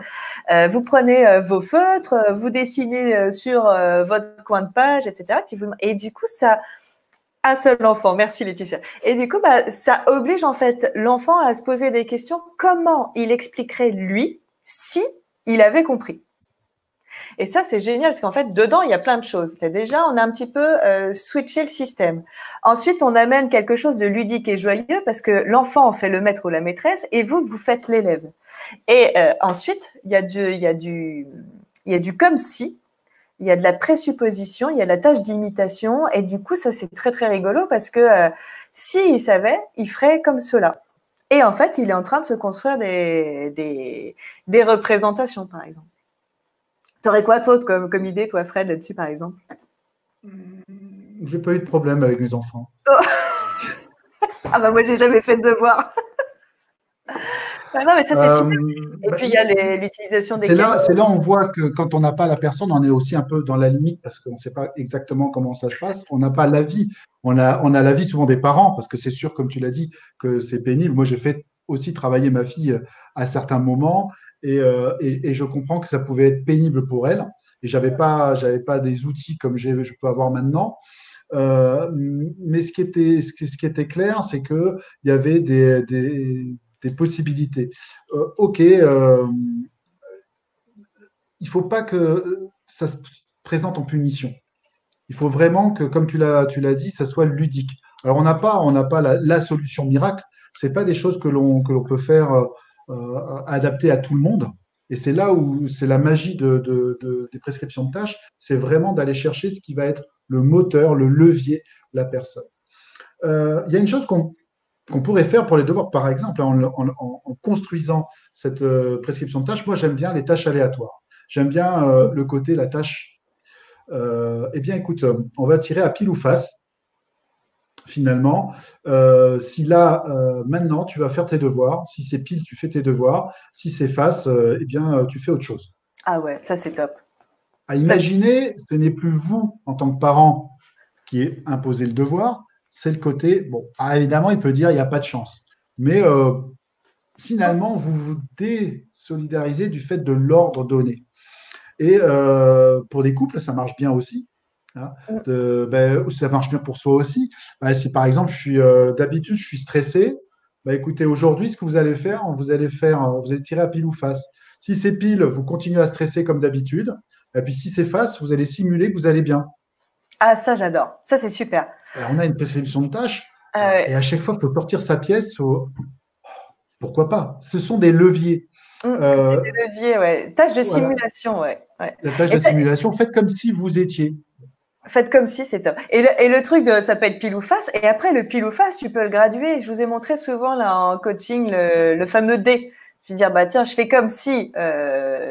vous prenez vos feutres, vous dessinez sur votre coin de page, etc. Et du coup, ça, un seul enfant. Merci Laetitia. Et du coup, bah, ça oblige en fait l'enfant à se poser des questions. Comment il expliquerait lui si il avait compris? Et ça, c'est génial parce qu'en fait, dedans, il y a plein de choses. Déjà, on a un petit peu switché le système. Ensuite, on amène quelque chose de ludique et joyeux parce que l'enfant en fait le maître ou la maîtresse et vous, vous faites l'élève. Et ensuite, il y a du comme si, il y a de la présupposition, il y a la tâche d'imitation. Et du coup, ça, c'est très, très rigolo parce que s'il savait, il ferait comme cela. Et en fait, il est en train de se construire des représentations, par exemple. Tu aurais quoi, toi, comme idée, toi, Fred, là-dessus, par exemple? J'ai pas eu de problème avec mes enfants. Ah bah moi, j'ai jamais fait de devoir. Ah non, mais ça, c'est super. Et puis, il y a l'utilisation des canaux. C'est là on voit que quand on n'a pas la personne, on est aussi un peu dans la limite parce qu'on ne sait pas exactement comment ça se passe. On n'a pas l'avis. On a l'avis souvent des parents parce que c'est sûr, comme tu l'as dit, que c'est pénible. Moi, j'ai fait aussi travailler ma fille à certains moments et je comprends que ça pouvait être pénible pour elle. Et j'avais pas des outils comme je peux avoir maintenant. Mais ce qui était clair, c'est qu'il y avait des possibilités. Ok, il ne faut pas que ça se présente en punition. Il faut vraiment que, comme tu l'as dit, ça soit ludique. Alors, on n'a pas la solution miracle. Ce n'est pas des choses que l'on peut faire adapter à tout le monde. Et c'est là où c'est la magie des prescriptions de tâches, c'est vraiment d'aller chercher ce qui va être le moteur, le levier de la personne. Il y a une chose qu'on pourrait faire pour les devoirs, par exemple, en construisant cette prescription de tâches. Moi, j'aime bien les tâches aléatoires. J'aime bien le côté, la tâche. Eh bien, écoute, on va tirer à pile ou face, finalement. Si là, maintenant, tu vas faire tes devoirs, si c'est pile, tu fais tes devoirs, si c'est face, eh bien, tu fais autre chose. Ah ouais, ça, c'est top. À imaginer, ce n'est plus vous, en tant que parent, qui est imposé le devoir, c'est le côté, bon, évidemment, il peut dire il n'y a pas de chance. Mais finalement, vous vous désolidarisez du fait de l'ordre donné. Et pour des couples, ça marche bien aussi. Hein, ça marche bien pour soi aussi. Si par exemple, d'habitude, je suis stressé, écoutez, aujourd'hui, ce que vous allez faire, vous allez tirer à pile ou face. Si c'est pile, vous continuez à stresser comme d'habitude. Et puis si c'est face, vous allez simuler que vous allez bien. Ah, ça, j'adore. Ça, c'est super. Alors, on a une prescription de tâches. Et à chaque fois, il faut sortir sa pièce. Pourquoi pas? Ce sont des leviers. C'est des leviers, ouais. Tâche de Voilà. simulation, ouais. La tâche de simulation, faites comme si vous étiez. Faites comme si, c'est top. Et le truc ça peut être pile ou face. Et après, le pile ou face, tu peux le graduer. Je vous ai montré souvent là en coaching le fameux D. Je veux dire, bah tiens, je fais comme si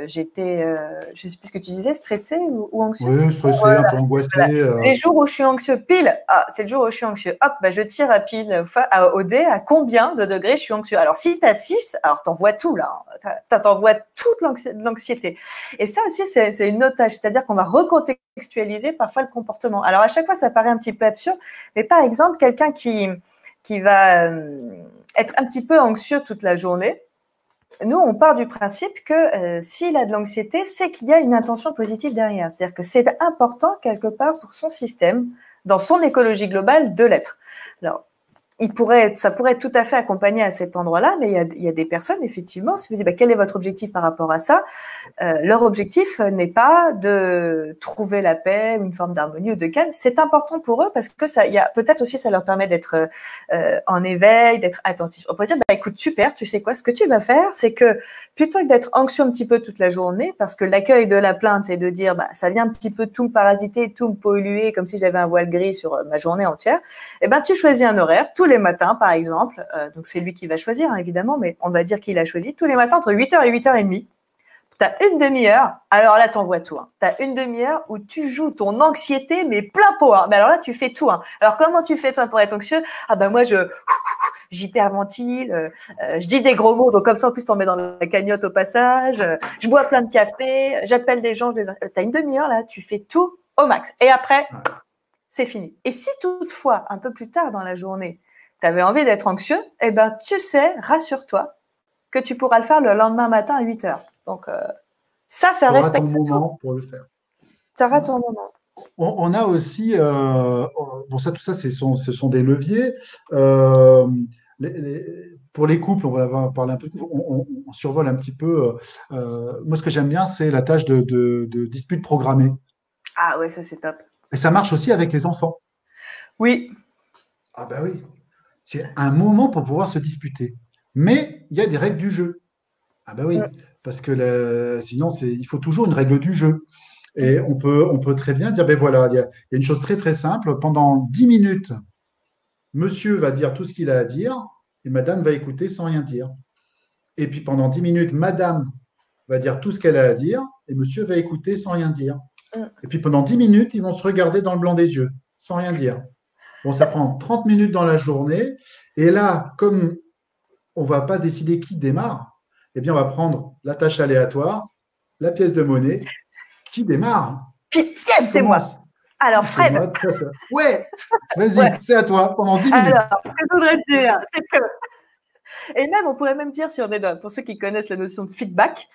j'étais, je sais plus ce que tu disais, stressé ou anxieux. Oui, stressé, voilà. Un peu angoissé. Voilà. Les jours où je suis anxieux, pile, c'est le jour où je suis anxieux. Hop, bah je tire à pile au dé à combien de degrés je suis anxieux. Alors si tu as 6, alors t'envoies tout là, t'envoies toute l'anxiété. Et ça aussi, c'est une autre tâche, c'est-à-dire qu'on va recontextualiser parfois le comportement. Alors à chaque fois, ça paraît un petit peu absurde, mais par exemple, quelqu'un qui va être un petit peu anxieux toute la journée, nous, on part du principe que s'il a de l'anxiété, c'est qu'il y a une intention positive derrière. C'est-à-dire que c'est important quelque part pour son système, dans son écologie globale, de l'être. Alors, ça pourrait être tout à fait accompagné à cet endroit-là, mais il y a des personnes, effectivement, si vous dites quel est votre objectif par rapport à ça, leur objectif n'est pas de trouver la paix, une forme d'harmonie ou de calme. C'est important pour eux parce que peut-être aussi ça leur permet d'être en éveil, d'être attentif. On pourrait dire, écoute, super, tu sais quoi, ce que tu vas faire, c'est que plutôt que d'être anxieux un petit peu toute la journée, parce que l'accueil de la plainte, c'est de dire, ça vient un petit peu tout me parasiter, tout me polluer, comme si j'avais un voile gris sur ma journée entière, tu choisis un horaire, tous les matins, par exemple, donc c'est lui qui va choisir, hein, évidemment, mais on va dire qu'il a choisi, tous les matins entre 8h et 8h30, tu as une demi-heure, alors là, t'envoies tout. Hein. Tu as une demi-heure où tu joues ton anxiété, mais plein pot. Hein. Mais alors là, tu fais tout. Hein. Alors, comment tu fais, toi, pour être anxieux? Moi, j'hyperventile, je dis des gros mots, donc comme ça, en plus, t'en mets dans la cagnotte au passage, je bois plein de café, j'appelle des gens, t'as une demi-heure, là, tu fais tout au max. Et après, c'est fini. Et si toutefois, un peu plus tard dans la journée, tu avais envie d'être anxieux, tu sais, rassure-toi, que tu pourras le faire le lendemain matin à 8h. Donc, ça respecte ton tout. moment pour le faire. Tu auras ton moment. On a aussi, tout ça, ce sont des leviers. pour les couples, on va parler un peu, on survole un petit peu. Moi, ce que j'aime bien, c'est la tâche de dispute programmée. Ah ouais, ça c'est top. Et ça marche aussi avec les enfants. Oui. Ah ben oui, c'est un moment pour pouvoir se disputer. Mais il y a des règles du jeu. Ah ben oui, Mm, parce que sinon, il faut toujours une règle du jeu. mm. Et on peut très bien dire, ben voilà, il y a une chose très très simple. Pendant 10 minutes, monsieur va dire tout ce qu'il a à dire et madame va écouter sans rien dire. Et puis pendant 10 minutes, madame va dire tout ce qu'elle a à dire et monsieur va écouter sans rien dire. Mm. Et puis pendant 10 minutes, ils vont se regarder dans le blanc des yeux, sans rien dire. Bon, ça prend 30 minutes dans la journée. Et là, comme on ne va pas décider qui démarre, eh bien, on va prendre la tâche aléatoire, la pièce de monnaie, qui démarre, Puis, qui yes, c'est moi. commence. Alors, C'est Fred, moi, ça. Ouais, vas-y, ouais. c'est à toi pendant 10 minutes. Alors, ce que je voudrais te dire, c'est que, et même, on pourrait même dire, si on est pour ceux qui connaissent la notion de feedback,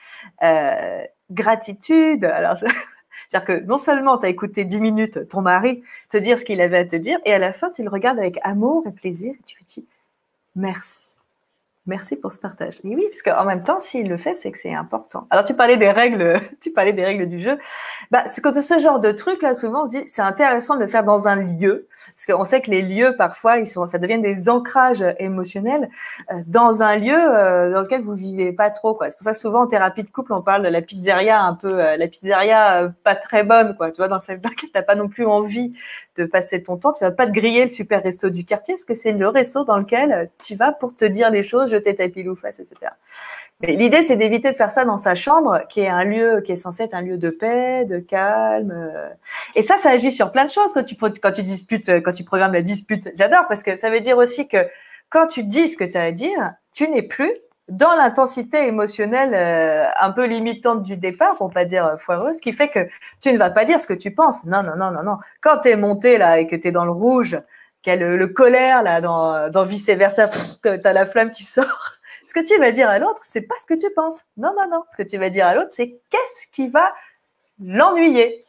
gratitude. Alors, c'est-à-dire que non seulement tu as écouté 10 minutes ton mari te dire ce qu'il avait à te dire, et à la fin, tu le regardes avec amour et plaisir, et tu lui dis merci. Merci pour ce partage. Et oui, parce qu'en même temps, s'il le fait, c'est que c'est important. Alors, tu parlais des règles, du jeu. Bah, ce genre de truc, là, souvent, on se dit, c'est intéressant de le faire dans un lieu. Parce qu'on sait que les lieux, parfois, ça devient des ancrages émotionnels dans un lieu dans lequel vous vivez pas trop, quoi. C'est pour ça que souvent, en thérapie de couple, on parle de la pizzeria un peu, la pizzeria pas très bonne, quoi. Tu vois, dans laquelle t'as pas non plus envie de passer ton temps. Tu vas pas te griller le super resto du quartier parce que c'est le resto dans lequel tu vas pour te dire les choses, jeter ta pile ou face, etc. Mais l'idée, c'est d'éviter de faire ça dans sa chambre, qui est un lieu qui est censé être un lieu de paix, de calme. Et ça agit sur plein de choses quand tu disputes, quand tu programmes la dispute. J'adore parce que ça veut dire aussi que quand tu dis ce que tu as à dire, tu n'es plus dans l'intensité émotionnelle un peu limitante du départ, pour pas dire foireuse, qui fait que tu ne vas pas dire ce que tu penses. Non, non, non, non, non. Quand tu es monté là et que tu es dans le rouge, qu'il y a le colère là dans vice versa, que tu as la flamme qui sort. Ce que tu vas dire à l'autre, c'est pas ce que tu penses. Non, non, non. Ce que tu vas dire à l'autre, c'est qu'est-ce qui va l'ennuyer.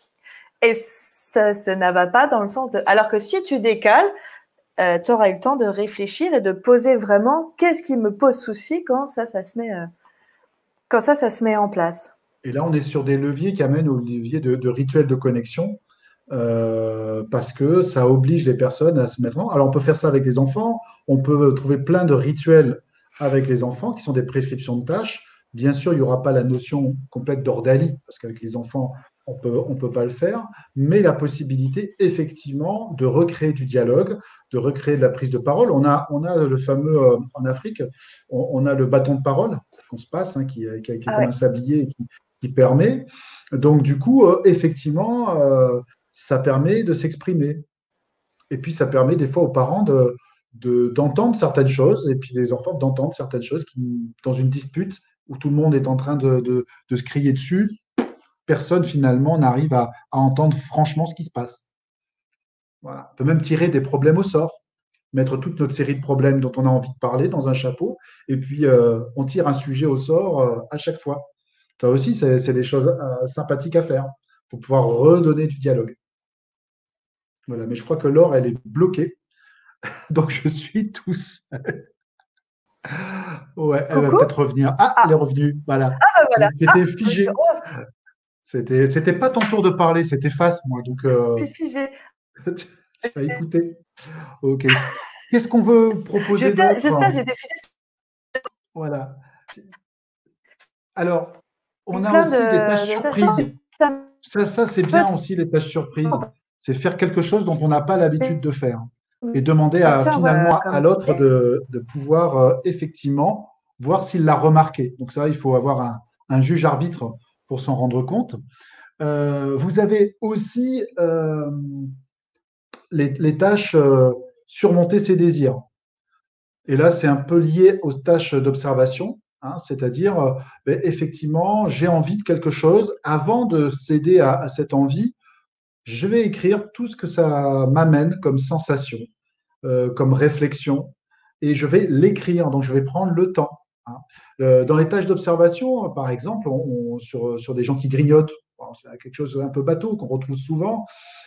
Et ça ne va pas dans le sens de. Alors que si tu décales, tu auras eu le temps de réfléchir et de poser vraiment qu'est-ce qui me pose souci quand ça se met en place. Et là, on est sur des leviers qui amènent aux leviers de rituels de connexion. Parce que ça oblige les personnes à se mettre en. Alors, on peut faire ça avec les enfants, on peut trouver plein de rituels avec les enfants qui sont des prescriptions de tâches. Bien sûr, il n'y aura pas la notion complète d'ordalie, parce qu'avec les enfants, on peut pas le faire, mais la possibilité, effectivement, de recréer du dialogue, de recréer de la prise de parole. On a le fameux, en Afrique, on a le bâton de parole qu'on se passe, hein, qui est Ah comme ouais. un sablier et qui permet. Donc, du coup, effectivement, ça permet de s'exprimer. Et puis, ça permet des fois aux parents d'entendre certaines choses et puis les enfants d'entendre certaines choses dans une dispute où tout le monde est en train de se crier dessus. Personne, finalement, n'arrive à entendre franchement ce qui se passe. Voilà. On peut même tirer des problèmes au sort, mettre toute notre série de problèmes dont on a envie de parler dans un chapeau et puis on tire un sujet au sort à chaque fois. Ça aussi, c'est des choses sympathiques à faire pour pouvoir redonner du dialogue. Voilà, mais je crois que Laure, elle est bloquée, donc je suis tout seul. Ouais, elle va Coucou. peut-être revenir. Ah, elle est Ah, revenue. Voilà. bah voilà. J'étais Oui, figé. C'était pas ton tour de parler, c'était face, moi. Donc, je suis figée. tu vas écouter. Ok. Qu'est-ce qu'on veut proposer d'autre? J'espère que j'étais figée Voilà. Alors, on sur a plein aussi des tâches de surprises. façons. Ça Ça, c'est peut bien aussi, les tâches surprises. C'est faire quelque chose dont on n'a pas l'habitude être de faire et demander tiens, finalement à comme l'autre de pouvoir effectivement voir s'il l'a remarqué. Donc ça, il faut avoir un juge arbitre pour s'en rendre compte. Vous avez aussi les tâches surmonter ses désirs. Et là, c'est un peu lié aux tâches d'observation, hein, c'est-à-dire, ben, effectivement, j'ai envie de quelque chose. Avant de céder à cette envie, je vais écrire tout ce que ça m'amène comme sensation, comme réflexion, et je vais l'écrire. Donc, je vais prendre le temps, hein. Dans les tâches d'observation, par exemple, sur des gens qui grignotent, bon, c'est quelque chose un peu bateau qu'on retrouve souvent,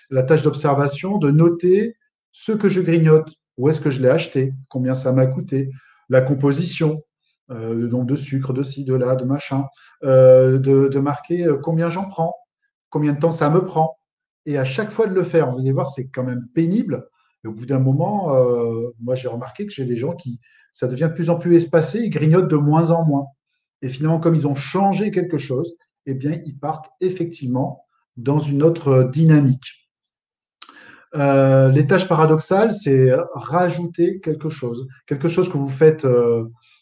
la tâche d'observation, de noter ce que je grignote, où est-ce que je l'ai acheté, combien ça m'a coûté, la composition, le nombre de sucre, de ci, de là, de machin, de marquer combien j'en prends, combien de temps ça me prend. Et à chaque fois de le faire, vous allez voir, c'est quand même pénible. Et au bout d'un moment, moi j'ai remarqué que j'ai des gens qui, ça devient de plus en plus espacé, ils grignotent de moins en moins. Et finalement, comme ils ont changé quelque chose, eh bien, ils partent effectivement dans une autre dynamique. Les tâches paradoxales, c'est rajouter quelque chose que vous faites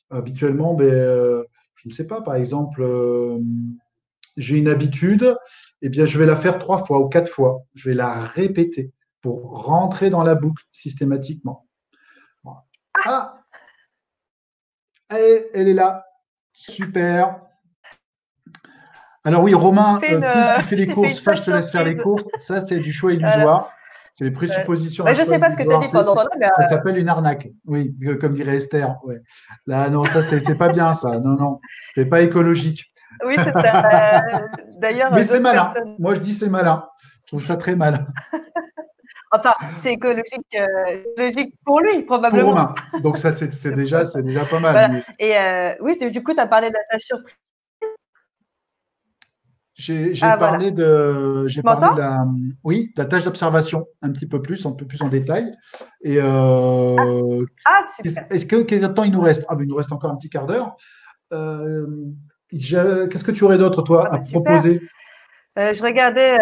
habituellement. Ben, je ne sais pas, par exemple, j'ai une habitude, eh bien, je vais la faire 3 fois ou 4 fois. Je vais la répéter pour rentrer dans la boucle systématiquement. Ah, elle est là. Super. Alors oui, Romain, plus tu fais je les t'ai fait courses, une fois je tâche te laisse faire les surprise. courses. Ça, c'est du choix Voilà. illusoire. C'est les présuppositions Bah, à je ne choix sais pas ce que tu as illusoire. dit pendant ce temps-là, mais Ça s'appelle une arnaque. Oui, comme dirait Esther. Ouais. Là, non, ça, c'est pas bien, ça. Non, non. C'est pas écologique. oui, c'est ça. Mais D'ailleurs, c'est d'autres malin. personnes. Moi, je dis c'est malin. Je trouve ça très malin. Enfin, c'est écologique, logique pour lui, Pour probablement. Romain. Donc, ça, c'est déjà pas mal. Voilà. Mais Et oui, du coup, tu as parlé de la tâche surprise. j'ai Ah, voilà. parlé de, j'ai Tu parlé de m'entends? la, oui, de la tâche d'observation un peu plus en détail. Et Ah, super. quel temps il nous reste? Ah, ben, il nous reste encore un petit quart d'heure. Euh, Qu'est-ce que tu aurais d'autre, Ah, toi, à bah, super. proposer? Je regardais.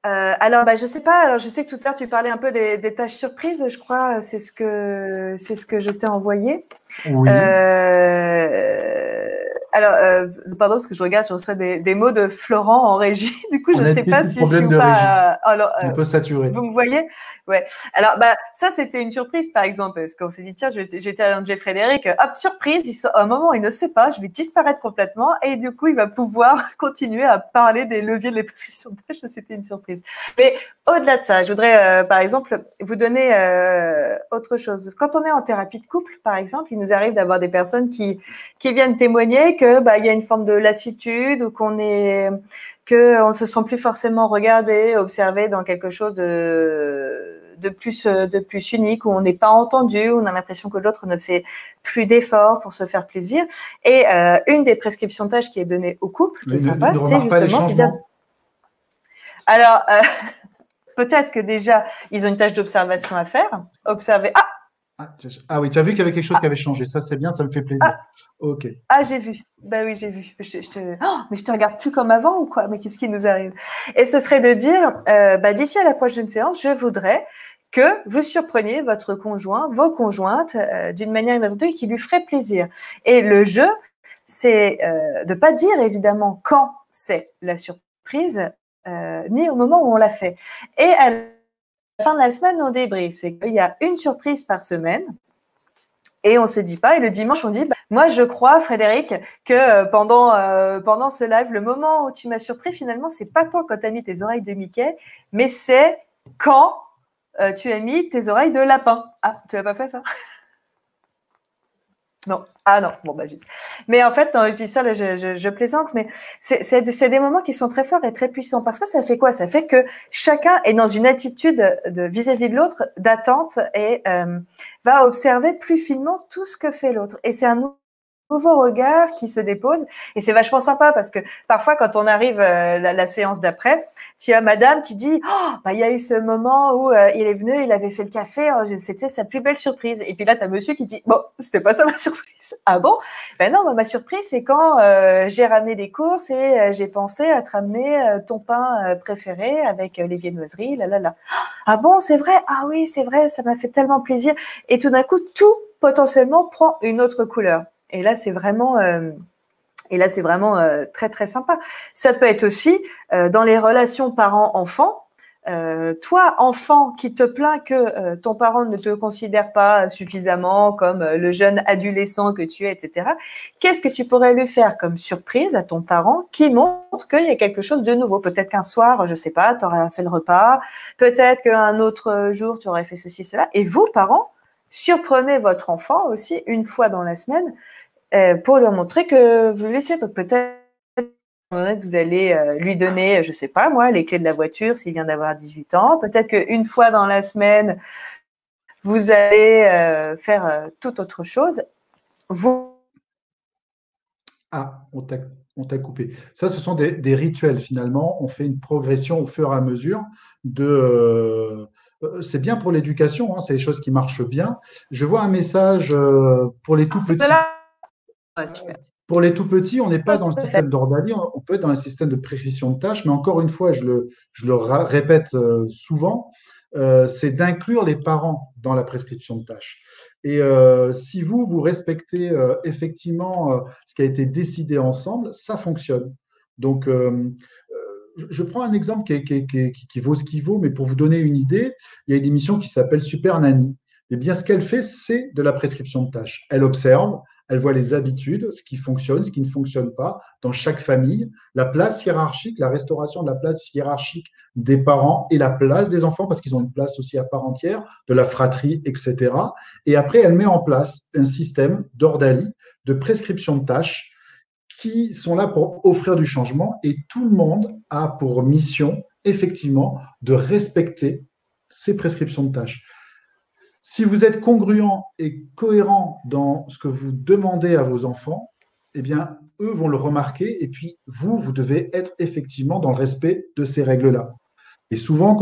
Alors, bah, je sais pas. Alors, je sais que tout à l'heure, tu parlais un peu des tâches surprises, je crois. C'est ce que je t'ai envoyé. Oui, Euh, alors, pardon, parce que je regarde, je reçois des mots de Florent en régie. Du coup, je on ne a des sais pas petits si je suis problèmes ou de régie, pas. Alors, un peu saturés. vous me voyez? Ouais. Alors, bah, ça, c'était une surprise, par exemple, parce qu'on s'est dit, tiens, j'étais à André Frédéric, hop, surprise, à un moment, il ne sait pas, je vais disparaître complètement, et du coup, il va pouvoir continuer à parler des leviers de les prescriptions de tâches. C'était une surprise. Mais au-delà de ça, je voudrais, par exemple, vous donner autre chose. Quand on est en thérapie de couple, par exemple, il nous arrive d'avoir des personnes qui viennent témoigner que bah, il y a une forme de lassitude ou qu'on ne se sent plus forcément regardé, observé dans quelque chose de plus unique, où on n'est pas entendu, où on a l'impression que l'autre ne fait plus d'efforts pour se faire plaisir. Et une des prescriptions de tâches qui est donnée au couple, qui est Oui, sympa, ne c'est remarque pas les justement, c'est dire, changements. alors, peut-être que déjà, ils ont une tâche d'observation à faire. Observer. Ah, Ah oui, tu as vu qu'il y avait quelque chose qui avait changé. Ça, c'est bien, ça me fait plaisir. ah, Ok. ah, j'ai vu. Ben oui, j'ai vu. Oh, mais je te regarde plus comme avant ou quoi? Mais qu'est-ce qui nous arrive? Et ce serait de dire, bah, d'ici à la prochaine séance, je voudrais que vous surpreniez votre conjoint, vos conjointes, d'une manière ou d'une autre qui lui ferait plaisir. Et le jeu, c'est de pas dire évidemment quand c'est la surprise, ni au moment où on l'a fait. Et à la fin de la semaine, on débrief. C'est qu'il y a une surprise par semaine. Et on se dit pas. Et le dimanche, on dit, bah, moi, je crois, Frédéric, que pendant ce live, le moment où tu m'as surpris, finalement, c'est pas tant quand tu as mis tes oreilles de Mickey, mais c'est quand tu as mis tes oreilles de lapin. Ah, tu l'as pas fait ça? Non. Ah non, bon, bah juste. Mais en fait, non, je dis ça, là, je plaisante, mais c'est des moments qui sont très forts et très puissants. Parce que ça fait quoi? Ça fait que chacun est dans une attitude vis-à-vis de l'autre, d'attente, et va observer plus finement tout ce que fait l'autre. Et c'est un nouveau regard qui se dépose, et c'est vachement sympa parce que parfois quand on arrive la séance d'après, tu as madame qui dit oh, bah il y a eu ce moment où il est venu, il avait fait le café, oh, c'était sa plus belle surprise. Et puis là tu as monsieur qui dit bon, c'était pas ça ma surprise. Ah bon? Ben non, bah, ma surprise c'est quand j'ai ramené des courses et j'ai pensé à te ramener ton pain préféré avec les viennoiseries, là là là. Ah bon, c'est vrai? Ah oui, c'est vrai, ça m'a fait tellement plaisir. Et tout d'un coup, tout potentiellement prend une autre couleur. Et là, c'est vraiment, très très sympa. Ça peut être aussi dans les relations parents-enfants. Toi, enfant, qui te plaint que ton parent ne te considère pas suffisamment comme le jeune adolescent que tu es, etc. Qu'est-ce que tu pourrais lui faire comme surprise à ton parent qui montre qu'il y a quelque chose de nouveau? Peut-être qu'un soir, je sais pas, tu aurais fait le repas. Peut-être qu'un autre jour, tu aurais fait ceci, cela. Et vous, parents, surprenez votre enfant aussi une fois dans la semaine pour leur montrer que vous le laissez. Donc peut-être que vous allez lui donner, je ne sais pas moi, les clés de la voiture s'il vient d'avoir 18 ans. Peut-être qu'une fois dans la semaine, vous allez faire toute autre chose. Vous... Ah, on t'a coupé. Ça, ce sont des rituels finalement. On fait une progression au fur et à mesure c'est bien pour l'éducation, hein, c'est des choses qui marchent bien. Je vois un message pour les tout petits. Ouais, super. Pour les tout petits, on n'est pas dans le système d'ordalie, on peut être dans le système de prescription de tâches, mais encore une fois, je le répète souvent, c'est d'inclure les parents dans la prescription de tâches. Et si vous respectez effectivement ce qui a été décidé ensemble, ça fonctionne. Donc, je prends un exemple qui vaut ce qu'il vaut, mais pour vous donner une idée, il y a une émission qui s'appelle Super Nanny. Eh bien, ce qu'elle fait, c'est de la prescription de tâches. Elle observe, elle voit les habitudes, ce qui fonctionne, ce qui ne fonctionne pas dans chaque famille, la place hiérarchique, la restauration de la place hiérarchique des parents et la place des enfants, parce qu'ils ont une place aussi à part entière, de la fratrie, etc. Et après, elle met en place un système d'ordalie, de prescription de tâches qui sont là pour offrir du changement et tout le monde a pour mission, effectivement, de respecter ces prescriptions de tâches. Si vous êtes congruent et cohérent dans ce que vous demandez à vos enfants, eh bien, eux vont le remarquer et puis vous devez être effectivement dans le respect de ces règles-là. Et souvent,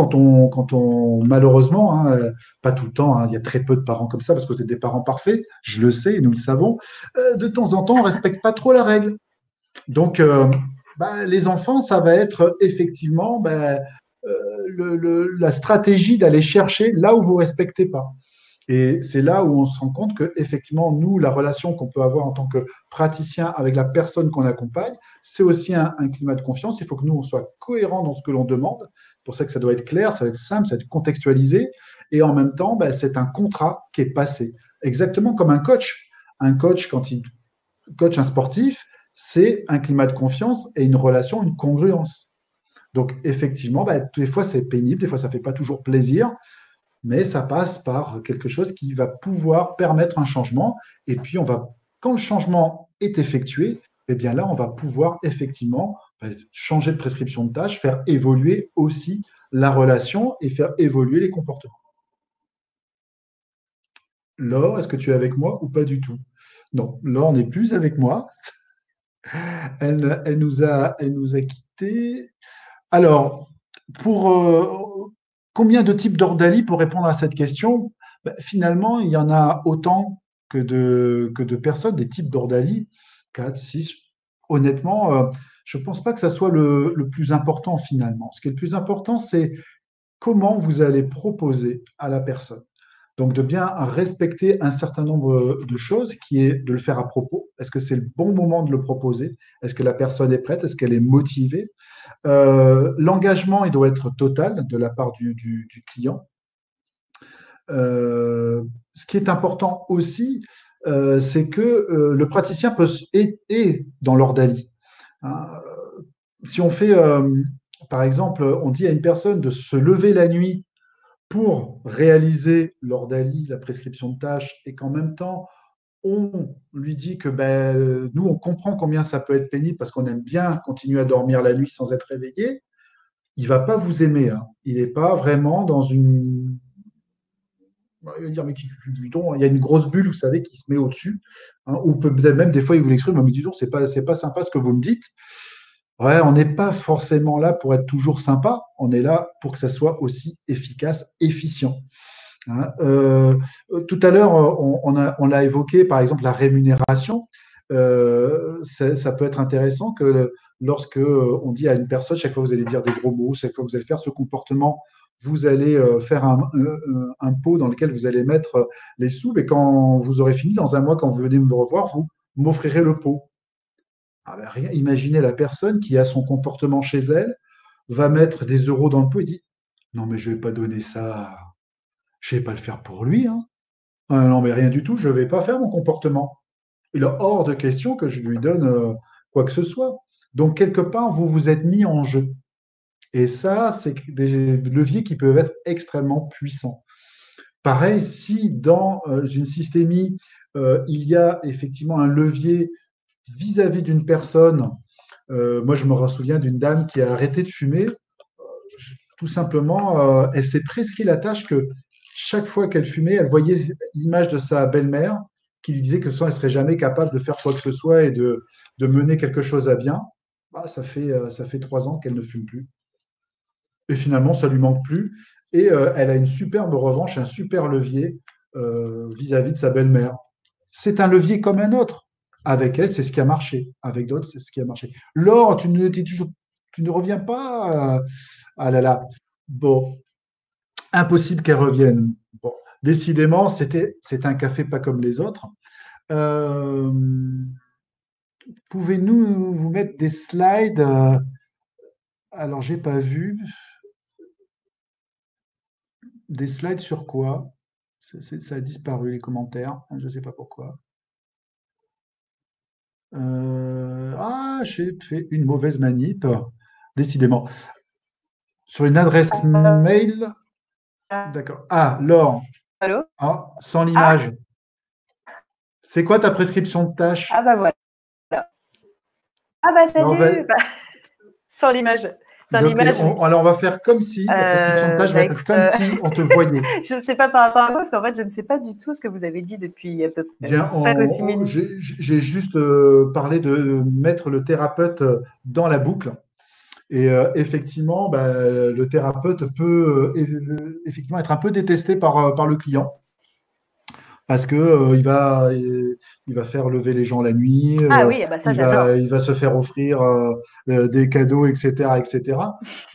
malheureusement, hein, pas tout le temps, hein, il y a très peu de parents comme ça parce que vous êtes des parents parfaits, je le sais et nous le savons, de temps en temps, on ne respecte pas trop la règle. Donc, les enfants, ça va être effectivement la stratégie d'aller chercher là où vous ne respectez pas. Et c'est là où on se rend compte que effectivement, nous, la relation qu'on peut avoir en tant que praticien avec la personne qu'on accompagne, c'est aussi un climat de confiance. Il faut que nous, on soit cohérents dans ce que l'on demande. C'est pour ça que ça doit être clair, ça doit être simple, ça doit être contextualisé. Et en même temps, c'est un contrat qui est passé. Exactement comme un coach. Un coach, quand il coach un sportif, c'est un climat de confiance et une relation, une congruence. Donc, effectivement, des fois, c'est pénible, des fois, ça ne fait pas toujours plaisir, mais ça passe par quelque chose qui va pouvoir permettre un changement. Et puis, quand le changement est effectué, eh bien là, on va pouvoir effectivement changer de prescription de tâches, faire évoluer aussi la relation et faire évoluer les comportements. Laure, est-ce que tu es avec moi ou pas du tout? Non, Laure n'est plus avec moi. Elle nous a quittés. Alors, pour combien de types d'ordalie pour répondre à cette question? Finalement, il y en a autant que de personnes, des types d'ordalie, 4, 6. Honnêtement, je ne pense pas que ça soit le plus important finalement. Ce qui est le plus important, c'est comment vous allez proposer à la personne. Donc, de bien respecter un certain nombre de choses, qui est de le faire à propos. Est-ce que c'est le bon moment de le proposer? Est-ce que la personne est prête? Est-ce qu'elle est motivée? L'engagement, il doit être total de la part du client. Ce qui est important aussi, c'est que le praticien est dans l'ordalie. Hein. Si on fait, par exemple, on dit à une personne de se lever la nuit pour réaliser l'ordalie, la prescription de tâches, et qu'en même temps, on lui dit que nous, on comprend combien ça peut être pénible parce qu'on aime bien continuer à dormir la nuit sans être réveillé, il ne va pas vous aimer. Hein. Il n'est pas vraiment dans une... Il va dire, mais il y a une grosse bulle, vous savez, qui se met au-dessus. Hein, ou peut-être même des fois, il vous l'exprime, mais dis donc, c'est pas sympa ce que vous me dites. Ouais, on n'est pas forcément là pour être toujours sympa, on est là pour que ça soit aussi efficace, efficient. Hein. Tout à l'heure, on l'a évoqué, par exemple, la rémunération. Ça peut être intéressant que lorsque on dit à une personne, chaque fois que vous allez dire des gros mots, chaque fois que vous allez faire ce comportement, vous allez faire un pot dans lequel vous allez mettre les sous, et quand vous aurez fini, dans un mois, quand vous venez me revoir, vous m'offrirez le pot. Ah ben rien, imaginez la personne qui a son comportement chez elle, va mettre des euros dans le pot et dit, non mais je ne vais pas donner ça, je ne vais pas le faire pour lui. Hein. Ah non mais rien du tout, je ne vais pas faire mon comportement. Il est hors de question que je lui donne quoi que ce soit. Donc quelque part, vous vous êtes mis en jeu. Et ça, c'est des leviers qui peuvent être extrêmement puissants. Pareil, si dans une systémie, il y a effectivement un levier vis-à-vis d'une personne. Moi, je me souviens d'une dame qui a arrêté de fumer. Tout simplement, elle s'est prescrit la tâche que chaque fois qu'elle fumait, elle voyait l'image de sa belle-mère qui lui disait que sans, elle ne serait jamais capable de faire quoi que ce soit et de mener quelque chose à bien. Bah, ça fait 3 ans qu'elle ne fume plus. Et finalement, ça lui manque plus. Et elle a une superbe revanche, un super levier vis-à-vis de sa belle-mère. C'est un levier comme un autre. Avec elle, c'est ce qui a marché. Avec d'autres, c'est ce qui a marché. Laure, tu ne reviens pas. Ah là là. Bon, impossible qu'elle revienne. Bon, décidément, c'est un café pas comme les autres. Euh, Pouvez-nous vous mettre des slides alors, j'ai pas vu. Des slides sur quoi? Ça a disparu, les commentaires. Je ne sais pas pourquoi. J'ai fait une mauvaise manip, décidément. Sur une adresse mail. D'accord. Ah, Laure. Allô? Ah, sans Ah, l'image. C'est quoi ta prescription de tâche? ah bah voilà. Ah bah Alors, salut. Bah, sans l'image. Sans donc, l'image, oui. alors, on va faire comme si, la prescription de tâche va être Écoute, comme si on te voyait. je ne sais pas par rapport à vous, parce qu'en fait, je ne sais pas du tout ce que vous avez dit depuis à peu près Bien, 5 ou 6 minutes. j'ai juste parlé de mettre le thérapeute dans la boucle. Et effectivement, bah, le thérapeute peut effectivement être un peu détesté par le client parce que il va faire lever les gens la nuit, Ah oui, bah ça j'adore. il va se faire offrir des cadeaux, etc., etc.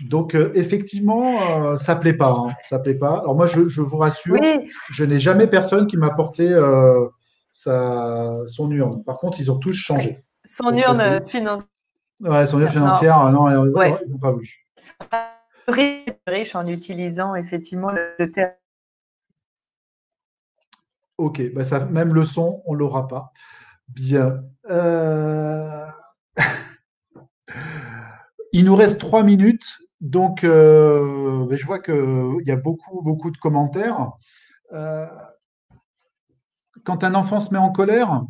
Donc effectivement, ça plaît pas, hein, ça plaît pas. Alors moi, je vous rassure, Oui, je n'ai jamais personne qui m'a porté son urne. Par contre, ils ont tous changé. son Donc ça, urne financière. ouais, son urne Non, financière, non, ouais. ils n'ont pas voulu. Riche en utilisant effectivement le terme. Ok, bah ça, même le son, on l'aura pas. Bien. Il nous reste 3 minutes, donc bah, je vois qu'il y a beaucoup, beaucoup de commentaires. Euh, Quand un enfant se met en colère,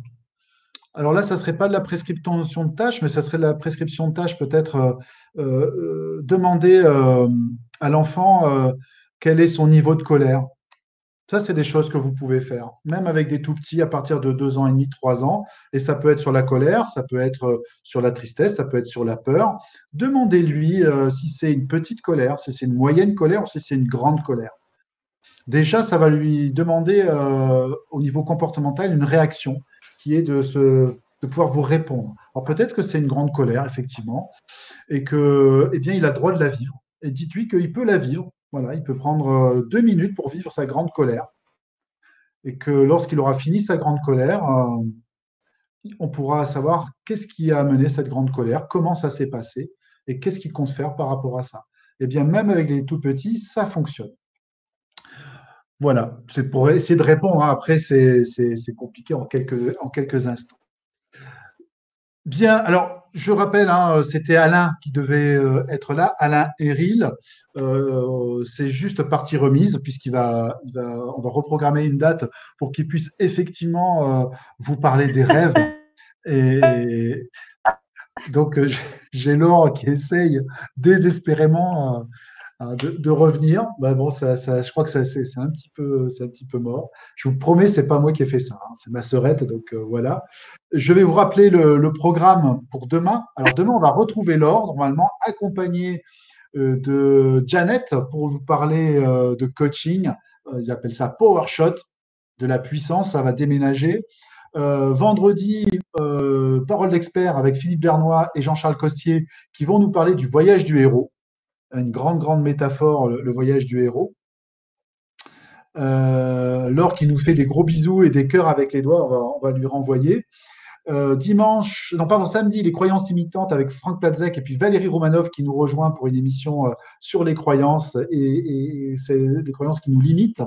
alors là, ça serait pas de la prescription de tâches, mais ça serait de la prescription de tâches, peut-être demander à l'enfant quel est son niveau de colère. Ça, c'est des choses que vous pouvez faire, même avec des tout petits à partir de 2 ans et demi, 3 ans. Et ça peut être sur la colère, ça peut être sur la tristesse, ça peut être sur la peur. Demandez-lui si c'est une petite colère, si c'est une moyenne colère ou si c'est une grande colère. Déjà, ça va lui demander au niveau comportemental une réaction qui est de pouvoir vous répondre. Alors peut-être que c'est une grande colère, effectivement, et que, eh bien, il a le droit de la vivre. Et dites-lui qu'il peut la vivre. Voilà, il peut prendre 2 minutes pour vivre sa grande colère et que lorsqu'il aura fini sa grande colère, on pourra savoir qu'est-ce qui a amené cette grande colère, comment ça s'est passé et qu'est-ce qu'il compte faire par rapport à ça. Eh bien, même avec les tout petits, ça fonctionne. Voilà, c'est pour essayer de répondre, hein. Après, c'est compliqué en quelques instants. Bien, alors je rappelle, hein, c'était Alain qui devait être là, Alain Héril. C'est juste partie remise, on va reprogrammer une date pour qu'il puisse effectivement vous parler des rêves. Et donc, j'ai Laure qui essaye désespérément de revenir. Bah bon, je crois que c'est un petit peu mort. Je vous promets, c'est pas moi qui ai fait ça, hein, c'est ma sœurette. Donc voilà. Je vais vous rappeler le programme pour demain. Alors demain, on va retrouver Laure, normalement accompagnée de Janet pour vous parler de coaching. Ils appellent ça Power Shot, de la puissance. Ça va déménager. Vendredi, parole d'expert avec Philippe Vernois et Jean-Charles Costier qui vont nous parler du voyage du héros. Une grande, grande métaphore, le voyage du héros. Laure qui nous fait des gros bisous et des cœurs avec les doigts, on va lui renvoyer. Samedi, les croyances limitantes avec Franck Platzek et puis Valérie Romanov qui nous rejoint pour une émission sur les croyances et c'est les croyances qui nous limitent.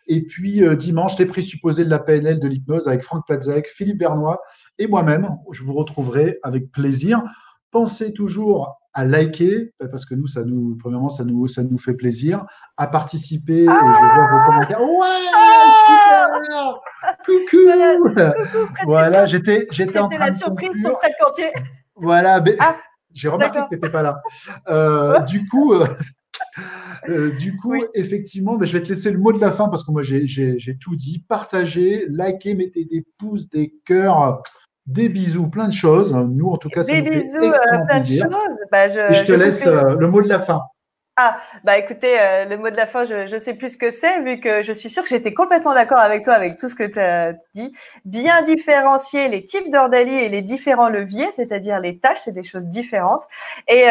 Et puis dimanche, les présupposés de la PNL, de l'hypnose avec Franck Platzek, Philippe Vernois et moi-même. Je vous retrouverai avec plaisir. Pensez toujours à liker, parce que nous, premièrement, ça nous fait plaisir, à participer, et je vois vos commentaires. Ouais, super, coucou. Voilà, j'étais en train la de surprise conclure. pour Fred Cantier. Voilà, j'ai remarqué que tu n'étais pas là. Du coup, Du coup, Oui. effectivement, ben, je vais te laisser le mot de la fin parce que moi, j'ai tout dit. Partagez, likez, mettez des pouces, des cœurs, des bisous, plein de choses. Nous, en tout cas, ça Des nous fait bisous, extrêmement plein de plaisir. choses. Bah, Et je te je coupe laisse le mot de la fin. Ah, bah écoutez, le mot de la fin, je sais plus ce que c'est, vu que je suis sûre que j'étais complètement d'accord avec toi, avec tout ce que tu as dit. Bien différencier les types d'ordalie et les différents leviers, c'est-à-dire les tâches, c'est des choses différentes. Et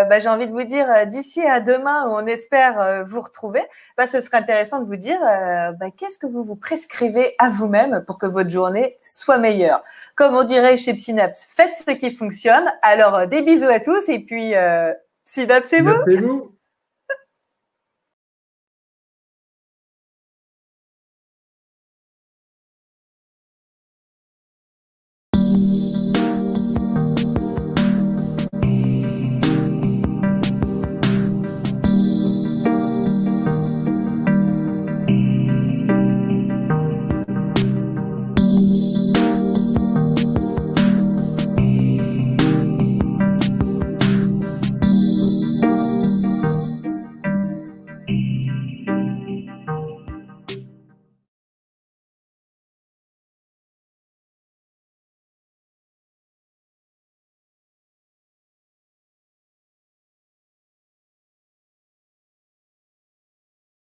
bah, j'ai envie de vous dire, d'ici à demain, où on espère vous retrouver, bah, ce serait intéressant de vous dire bah, qu'est-ce que vous vous prescrivez à vous-même pour que votre journée soit meilleure. Comme on dirait chez Synapse, faites ce qui fonctionne. Alors, des bisous à tous et puis synapsez-vous. Synapsez-vous.